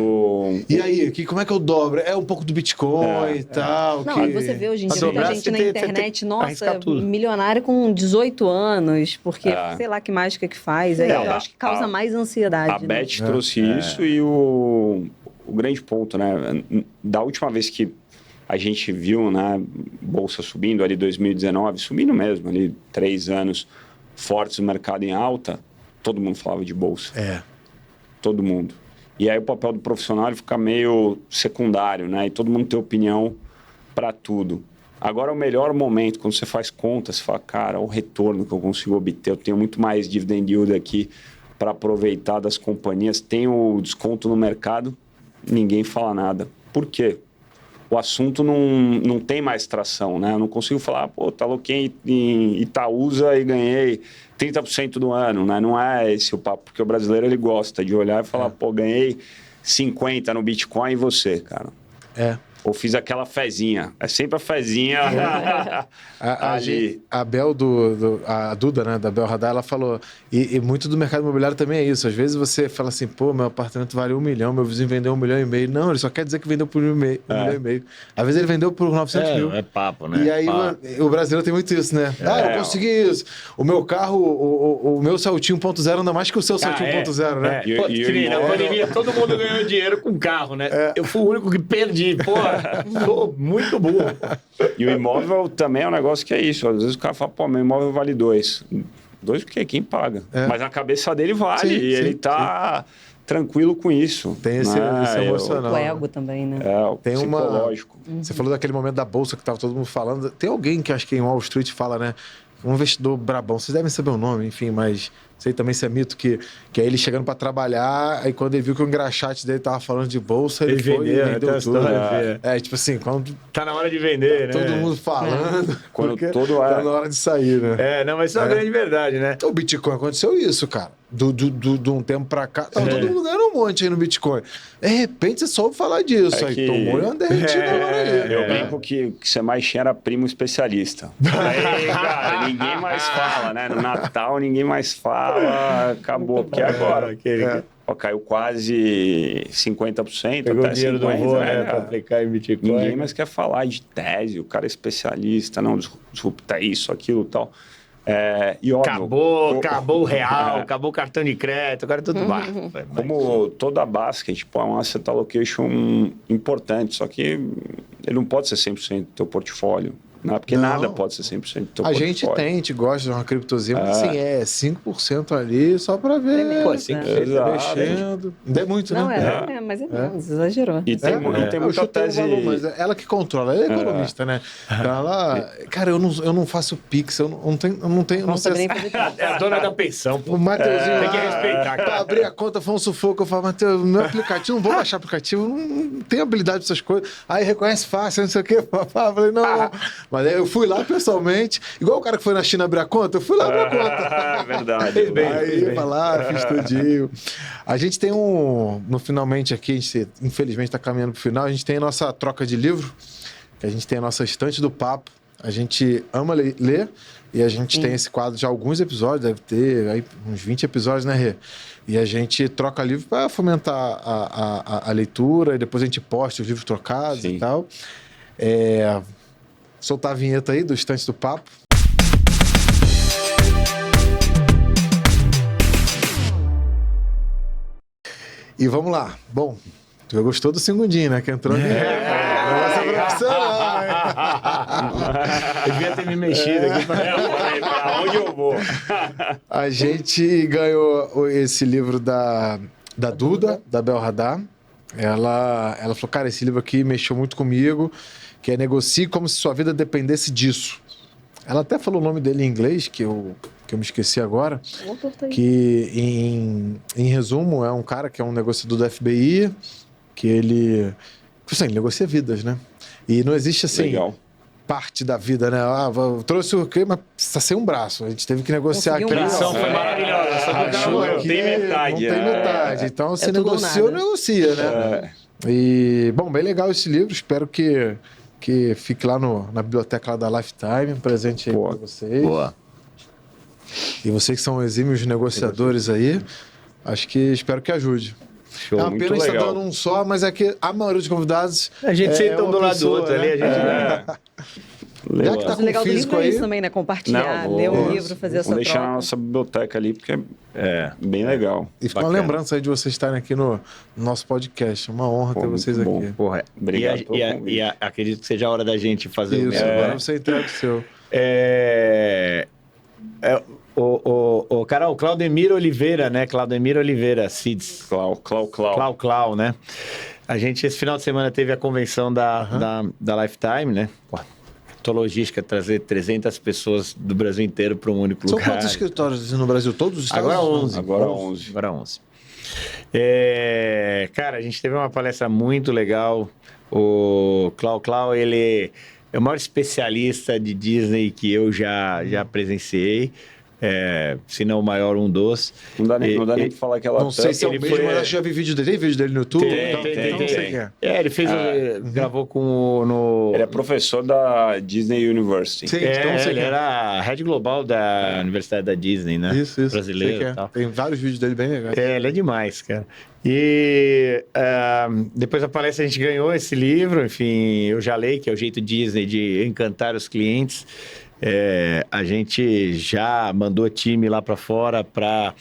E aí, como é que eu dobro? É um pouco do Bitcoin e tal.
Não, e você vê hoje em dia muita gente na internet, nossa, milionário com 18 anos, porque sei lá que mágica que faz. Aí eu acho que causa mais ansiedade.
A Beth trouxe isso e o grande ponto, né? Da última vez que a gente viu, né, bolsa subindo ali 2019, subindo mesmo, ali 3 anos fortes no mercado em alta, todo mundo falava de bolsa. Todo mundo. E aí o papel do profissional fica meio secundário, né? E todo mundo tem opinião para tudo. Agora, o melhor momento, quando você faz contas, você fala, cara, o retorno que eu consigo obter, eu tenho muito mais dividend yield aqui para aproveitar das companhias, tem o desconto no mercado, ninguém fala nada. Por quê? o assunto não tem mais tração, né? Eu não consigo falar, pô, tá aloquei em Itaúsa e ganhei 30% do ano, né? Não é esse o papo, porque o brasileiro ele gosta de olhar e falar, pô, ganhei 50 no Bitcoin e você, cara. Ou fiz aquela fezinha. É sempre a fezinha ali.
A Bel a Duda, né, da Bel Radar, ela falou, e muito do mercado imobiliário também é isso. Às vezes você fala assim, pô, meu apartamento vale 1 milhão, meu vizinho vendeu 1,5 milhão. Não, ele só quer dizer que vendeu por 1,5 milhão. Às vezes ele vendeu por 900 mil.
É papo, né?
E aí o brasileiro tem muito isso, né? Eu consegui isso. O meu carro, o meu Celtinho 1.0 anda mais que o seu Celtinho 1.0, né?
Na pandemia todo mundo ganhou dinheiro com carro, né? Eu fui o único que perdi. Pô, sou muito burro.
E o imóvel também é um negócio que é isso. Às vezes o cara fala, pô, meu imóvel vale 2. 2 porque quem paga? Mas a cabeça dele vale.
Sim,
e ele tá tranquilo com isso.
Tem esse emocional.
O ego também, né?
O
tem
psicológico.
Você falou daquele momento da bolsa que tava todo mundo falando. Tem alguém que acho que em Wall Street fala, né? Um investidor brabão, vocês devem saber o nome, enfim, mas sei também se é mito que aí ele chegando para trabalhar, aí quando ele viu que o engraxate dele tava falando de bolsa, ele foi e vendeu tudo. Tipo assim, quando
tá na hora de vender, né?
Todo mundo falando,
quando
tá na hora de sair, né?
Não, mas isso é uma grande verdade, né?
O Bitcoin aconteceu isso, cara. De um tempo pra cá, tava todo mundo ganhando um monte aí no Bitcoin. De repente, você soube falar disso. Aí tomou uma derretida agora aí.
Eu brinco que o que você mais tinha era primo especialista. Aí, cara, ninguém mais fala, né? No Natal, ninguém mais fala. Acabou. Porque agora caiu quase 50%.
Pegou
até
o dinheiro
50%,
do avô,
né?
Pra aplicar em Bitcoin.
Ninguém mais quer falar de tese. O cara é especialista. Não, disrupta isso, aquilo e tal. E óbvio,
acabou o real, acabou o cartão de crédito, agora tudo vai.
Como toda basket, é um asset allocation importante, só que ele não pode ser 100% do teu portfólio. Não, porque nada pode ser 100% do teu portfólio.
A gente gosta de uma criptozinha, mas assim, 5% ali só para ver.
Pô, 5%
mexendo. Não é muito,
não,
né?
Mas é menos, exagerou.
E tem muita tese...
Valor, mas ela que controla, ela é economista, né? Ela, cara, eu não faço Pix, eu não tenho...
Não sei nem fazer
É a dona da pensão.
O Mateuzinho
tem que respeitar, cara.
Pra abrir a conta foi um sufoco. Eu falo, Mateus, meu aplicativo, não vou baixar aplicativo, não tenho habilidade pra essas coisas. Aí reconhece fácil, não sei o quê. Eu falei, não. Mas aí eu fui lá pessoalmente, igual o cara que foi na China abrir a conta, eu fui lá abrir a conta.
Verdade.
Aí, falar, fiz tudinho. A gente tem no finalmente aqui, a gente infelizmente está caminhando pro final, a gente tem a nossa troca de livro, que a gente tem a nossa estante do papo, a gente ama ler e a gente tem esse quadro de alguns episódios, deve ter aí uns 20 episódios, né, Rê? E a gente troca livro para fomentar a leitura e depois a gente posta os livros trocados e tal. Soltar a vinheta aí do Estante do Papo. E vamos lá. Bom, tu já gostou do segundinho, né? Que entrou aqui. Negócio profissional, hein?
Eu devia ter me mexido aqui
pra onde eu vou.
A gente ganhou esse livro da Duda, da Bel Radar. Ela falou, cara, esse livro aqui mexeu muito comigo, que é Negocie como se sua vida dependesse disso. Ela até falou o nome dele em inglês, que eu me esqueci agora, que em resumo é um cara que é um negociador do FBI, que ele negocia vidas, né? E não existe assim parte da vida, né? Trouxe o quê? Mas precisa ser um braço. A gente teve que negociar aqui.
A missão foi maravilhosa.
Não tem metade.
Não tem metade. Então você negocia ou negocia, né? E, bom, bem legal esse livro. Espero que fique lá na biblioteca lá da Lifetime, um presente aí para vocês.
Boa.
E vocês que são exímios negociadores aí, espero que ajude.
Show,
é uma pena estar dando um só, mas é que a maioria dos convidados...
A gente senta um do lado do outro, né? Ali, a gente...
Já que tá com
legal do
físico
livro
aí...
é isso também, né? Compartilhar, ler um livro, fazer essa troca.
Vou deixar na nossa biblioteca ali, porque é bem legal.
E fica uma lembrança aí de vocês estarem aqui no nosso podcast. É uma honra ter vocês aqui.
Porra, obrigado e acredito que seja a hora da gente fazer
isso, o mesmo. Agora você entrega o seu.
O cara, o Claudemir Oliveira, né? Claudemir Oliveira, Cids. Clau, né? A gente, esse final de semana, teve a convenção da Lifetime, né? Logística, trazer 300 pessoas do Brasil inteiro para um único lugar.
São quantos escritórios no Brasil? Todos os estados?
Agora 11. Cara, a gente teve uma palestra muito legal O Clau, ele é o maior especialista de Disney que eu já presenciei. Se não o maior, um dos.
Não dá nem pra falar que ela...
Não sei se é o mesmo, mas acho que já vi vídeo dele. Tem vídeo dele no YouTube?
Tem. Ele fez, gravou com
Ele é professor da Disney University.
Sim, então
ele era head global da Universidade da Disney, né?
Isso.
Brasileiro e tal.
Tem vários vídeos dele bem legais.
Ele é demais, cara. E depois da palestra a gente ganhou esse livro, enfim, eu já leio, que é o jeito Disney de encantar os clientes. A gente já mandou time lá para fora para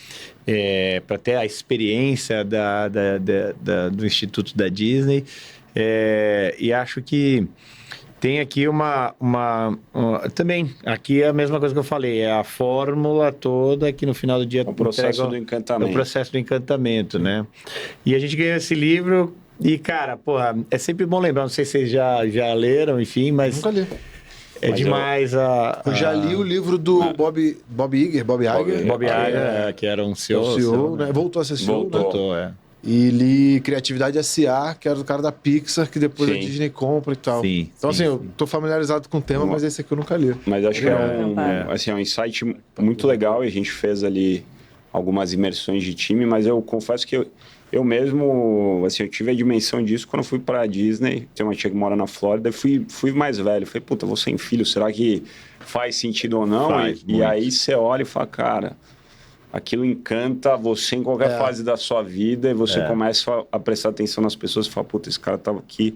ter a experiência do Instituto da Disney. E acho que tem aqui também, aqui é a mesma coisa que eu falei, é a fórmula toda que no final do dia...
O processo do encantamento.
O processo do encantamento, né? E a gente ganhou esse livro e, cara, porra, é sempre bom lembrar, não sei se vocês já leram, enfim, mas...
Nunca li.
Mas demais
eu já li o livro do Bob Iger,
que era um CEO.
CEO, né? Voltou a ser CEO,
Voltou,
E li Criatividade S.A., que era do cara da Pixar, que depois a Disney compra e tal. Então, assim, eu tô familiarizado com o tema, mas esse aqui eu nunca li.
Mas acho que é um insight muito legal, e a gente fez ali algumas imersões de time, mas eu confesso que eu mesmo, assim, eu tive a dimensão disso quando eu fui pra Disney. Tem uma tia que mora na Flórida, fui mais velho. Falei, puta, vou sem filho, será que faz sentido ou não? E aí você olha e fala, cara, aquilo encanta você em qualquer fase da sua vida, e você começa a prestar atenção nas pessoas e fala, puta, esse cara tava aqui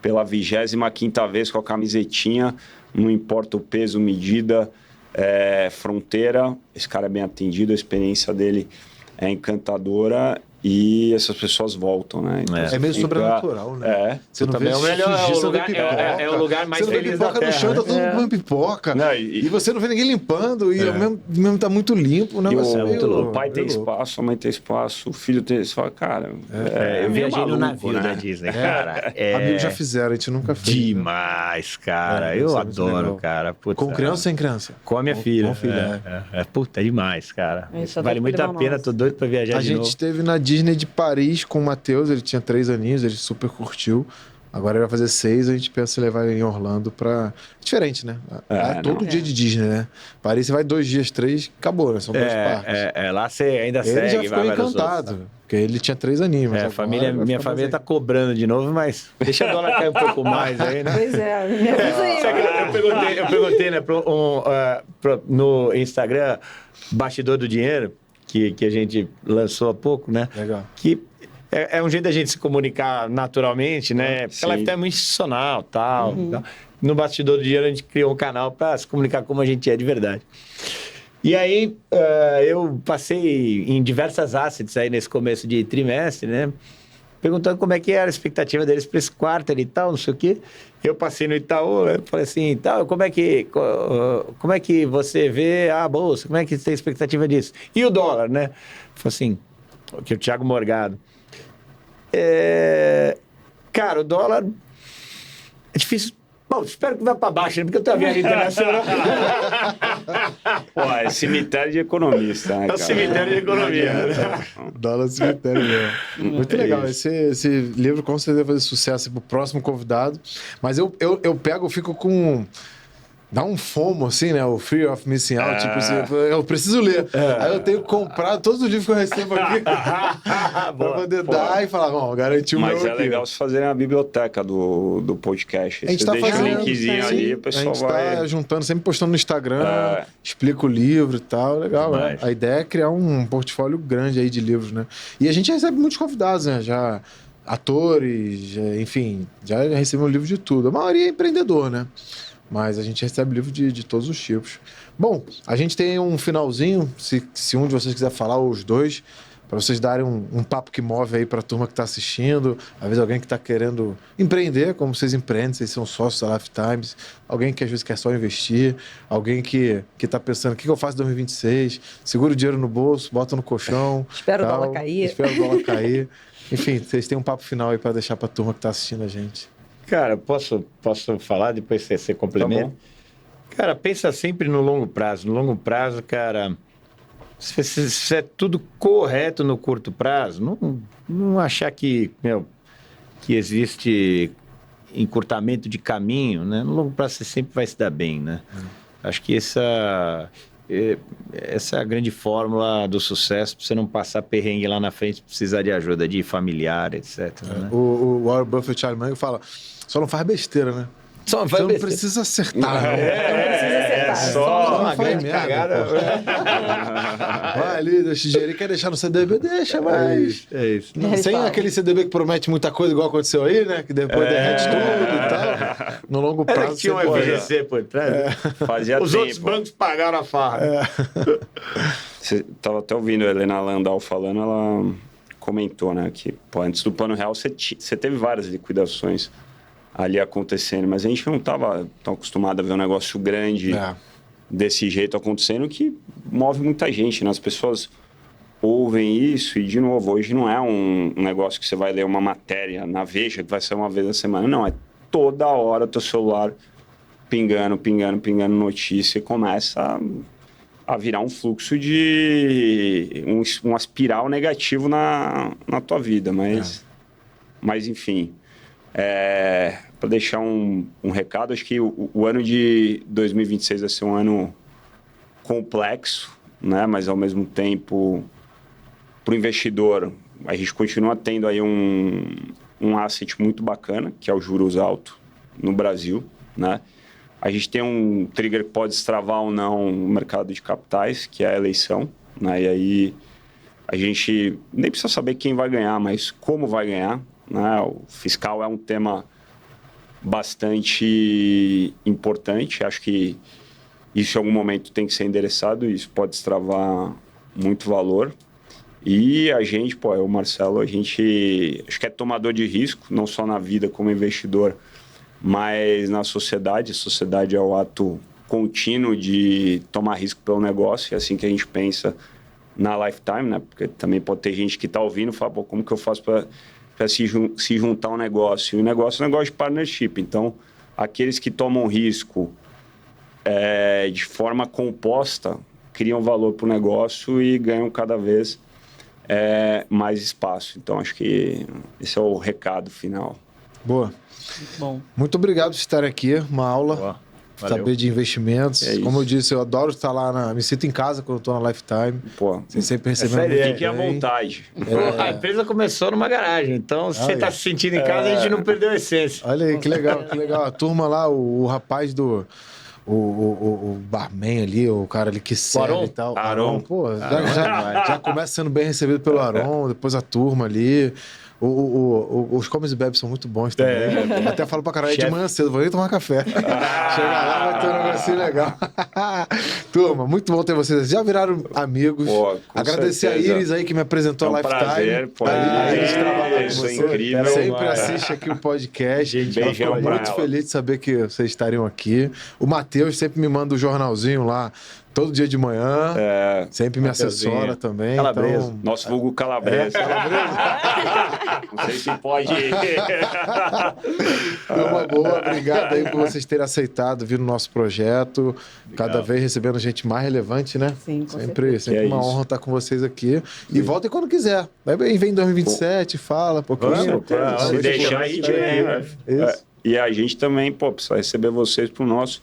pela 25ª vez com a camisetinha, não importa o peso, medida, fronteira, esse cara é bem atendido, a experiência dele é encantadora. E essas pessoas voltam, né? Então,
é meio sobrenatural, né?
Você
não
também
vê
é o melhor,
é
o lugar mais
feliz
feliz
da terra. Você não vê pipoca no chão, tá todo mundo comendo pipoca. Não, e você não vê ninguém limpando, e ao mesmo tá muito limpo. O negócio é muito louco.
O pai tem espaço, a mãe tem espaço, o filho tem... Você fala, cara...
eu viajei no navio da Disney, cara.
Amigos já fizeram, a gente nunca fez.
Demais, cara. Eu adoro, cara.
Putz, com criança ou sem criança?
Com a minha filha.
Com filha,
Puta, é demais, cara. Vale muito a pena, tô doido pra viajar de novo.
A gente esteve na Disney de Paris com o Matheus, ele tinha 3 aninhos, ele super curtiu. Agora ele vai fazer 6, a gente pensa em levar ele em Orlando pra... Diferente, né? Todo dia de Disney, né? Paris você vai 2 dias, 3, acabou, né? São 2 parques.
Lá você ainda
ele
segue.
Ele já ficou encantado, porque ele tinha 3 aninhos. Mas
minha família tá cobrando de novo, mas deixa a dólar cair um pouco mais aí, né?
Pois me avisa aí.
Eu perguntei, né, no Instagram, Bastidor do Dinheiro, que a gente lançou há pouco, né?
Legal.
Que é um jeito da gente se comunicar naturalmente, né? Porque ela é muito institucional, tal. No Bastidor do Dinheiro a gente criou um canal para se comunicar como a gente é de verdade. E aí eu passei em diversas assets aí nesse começo de trimestre, né? Perguntando como é que era a expectativa deles para esse quarto e tal, não sei o quê. Eu passei no Itaú, eu falei assim, como é que você vê a bolsa? Como é que você tem expectativa disso? E o dólar, né? Falei assim, que é o Thiago Morgado. Cara, o dólar é difícil. Bom, espero que vá para baixo, né? Porque eu tenho a viagem internacional.
Pô, é cemitério de economista, né, cara?
É o cemitério de economia.
Dólar cemitério mesmo. Muito legal. Esse livro com certeza vai fazer sucesso pro próximo convidado. Mas eu fico com... Dá um FOMO, assim, né? O Fear of Missing Out. Tipo assim, eu preciso ler. Aí eu tenho que comprar todos os livros que eu recebo aqui pra poder dar e falar, bom, garantir o meu
aqui. Mas é legal vocês fazerem a biblioteca do podcast.
A gente tá fazendo,
deixa o linkzinho ali, o pessoal vai...
A gente tá juntando, sempre postando no Instagram, explica o livro e tal. Legal, né? A ideia é criar um portfólio grande aí de livros, né? E a gente recebe muitos convidados, né? Já atores, enfim, já recebeu livro de tudo. A maioria é empreendedor, né? Mas a gente recebe livro de todos os tipos. Bom, a gente tem um finalzinho, se um de vocês quiser falar, ou os dois, para vocês darem um papo que move aí para a turma que está assistindo. Às vezes alguém que está querendo empreender, como vocês empreendem, vocês são sócios da Lifetimes. Alguém que às vezes quer só investir. Alguém que está pensando, o que eu faço em 2026? Segura o dinheiro no bolso, bota no colchão.
Espera o dólar cair.
Espera o dólar cair. Enfim, vocês têm um papo final aí para deixar para a turma que está assistindo a gente.
Cara, posso falar, depois você complementa?
Tá,
cara, pensa sempre no longo prazo. No longo prazo, cara, se é tudo correto no curto prazo, não achar que existe encurtamento de caminho, né? No longo prazo você sempre vai se dar bem, né? Acho que essa é a grande fórmula do sucesso, para você não passar perrengue lá na frente, precisar de ajuda de familiar, etc. Né?
O Warren Buffett, Charlie Munger fala, só não faz besteira, né?
Só
Você não precisa acertar, não.
Só
uma grande cagada. Vai ali, deixa o dinheiro, quer deixar no CDB, deixa, mas...
É isso.
Não, sem aquele CDB que promete muita coisa, igual aconteceu aí, né? Que depois derrete tudo e tal. No longo prazo,
tinha um FGC por trás.
Fazia
Os
tempo.
outros bancos pagaram a farra.
Você tava até ouvindo a Helena Landau falando, ela comentou, né? Que pô, antes do Plano Real você teve várias liquidações ali acontecendo, mas a gente não estava tão acostumado a ver um negócio grande desse jeito acontecendo, que move muita gente, né? As pessoas ouvem isso e, de novo, hoje não é um negócio que você vai ler uma matéria na Veja, que vai ser uma vez na semana. Não, é toda hora teu celular pingando notícia e começa a virar um fluxo de... uma espiral negativo na tua vida, mas enfim... para deixar um recado, acho que o ano de 2026 vai ser um ano complexo, né? Mas ao mesmo tempo, para o investidor, a gente continua tendo aí um asset muito bacana, que é o juros alto no Brasil, né? A gente tem um trigger que pode destravar ou não o mercado de capitais, que é a eleição, né? E aí a gente nem precisa saber quem vai ganhar, mas como vai ganhar. Né? O fiscal é um tema bastante importante. Acho que isso em algum momento tem que ser endereçado. Isso pode destravar muito valor. E a gente, o Marcelo, a gente acho que é tomador de risco, não só na vida como investidor, mas na sociedade. A sociedade é o ato contínuo de tomar risco pelo negócio. É assim que a gente pensa na Lifetime, né? Porque também pode ter gente que está ouvindo e fala, como que eu faço para se juntar um negócio? E o negócio é um negócio de partnership. Então, aqueles que tomam risco de forma composta criam valor para o negócio e ganham cada vez mais espaço. Então, acho que esse é o recado final.
Boa.
Muito bom.
Muito obrigado por estar aqui. Uma aula.
Boa. Valeu.
Saber de investimentos. Como eu disse, eu adoro estar lá, me sinto em casa quando eu estou na Lifetime. Você sempre recebendo muito
Fiquem à vontade.
A empresa começou numa garagem, então se você está se sentindo em casa, a gente não perdeu a essência.
Olha aí, que legal, que legal. A turma lá, o rapaz do... O barman ali, o cara ali que serve e tal.
Aron.
Pô, já começa sendo bem recebido pelo Aron, depois a turma ali. Os comes e bebes são muito bons também. Até falo pra caralho, de manhã cedo, vou nem tomar café. Chegar lá, vai ter um negocinho legal. Turma, muito bom ter vocês. Já viraram amigos. Agradecer
certeza.
a Iris aí que me apresentou a Lifetime.
Prazer,
a gente trabalha com
isso é
você.
incrível.
Sempre assiste aqui o podcast. Ela ficou muito feliz de saber que vocês estariam aqui. O Matheus sempre me manda o jornalzinho lá. Todo dia de manhã, sempre me assessora também.
Calabresa.
Então...
Nosso vulgo Calabresa. Não sei se pode...
Uma boa, obrigado aí por vocês terem aceitado vir no nosso projeto. Cada vez recebendo gente mais relevante, né?
Sim, com
sempre uma honra estar com vocês aqui. E voltem quando quiser. Vem em 2027, fala um pouquinho.
Se deixar, a gente vem. E a gente também, precisa receber vocês pro nosso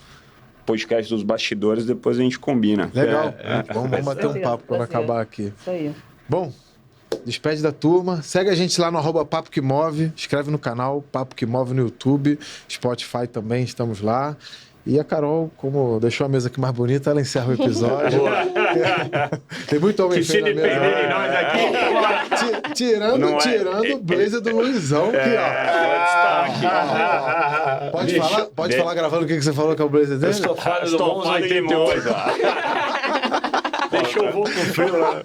podcast dos bastidores, depois a gente combina.
Legal. Vamos bater um papo quando acabar aqui.
Isso aí.
Bom, despede da turma. Segue a gente lá no @Papo que Move. Inscreve no canal Papo que Move no YouTube. Spotify também, estamos lá. E a Carol, como deixou a mesa aqui mais bonita, ela encerra o episódio. Tem muito homem feio na mesa.
de nós aqui.
Tirando o blazer do Luizão. Pode falar gravando o que você falou que é o blazer dele?
Estofado do Monza 88.
Deixou o voo com frio lá.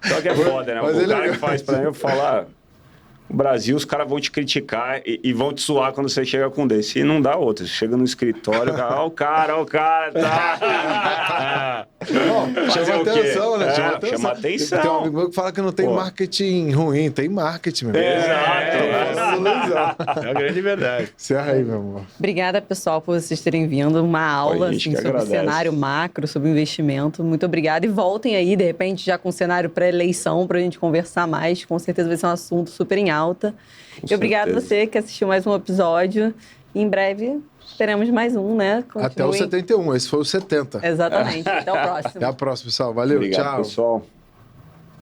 Só que é foda, né? O cara que faz pra mim, eu falar... O Brasil, os caras vão te criticar e vão te suar quando você chega com desse. E não dá outra. Você chega no escritório, ó o cara, tá.
Chama atenção, né?
Chama atenção.
Tem um amigo meu que fala que não tem marketing ruim, tem marketing, meu.
Exato.
Luizão.
É uma grande verdade.
Encerra aí, meu amor.
Obrigada, pessoal, por vocês terem vindo. Uma aula
gente
assim,
que
sobre
agradece.
cenário macro, sobre investimento. Muito obrigada. E voltem aí, de repente, já com cenário pré-eleição, para a gente conversar mais. Com certeza vai ser um assunto super em alta. E obrigado a
certeza.
você que assistiu mais um episódio. E em breve teremos mais um, né?
Até o
Continuem.
71, esse foi o 70.
Exatamente. Até o próximo.
Até a próxima, pessoal. Valeu,
Obrigado,
tchau.
pessoal.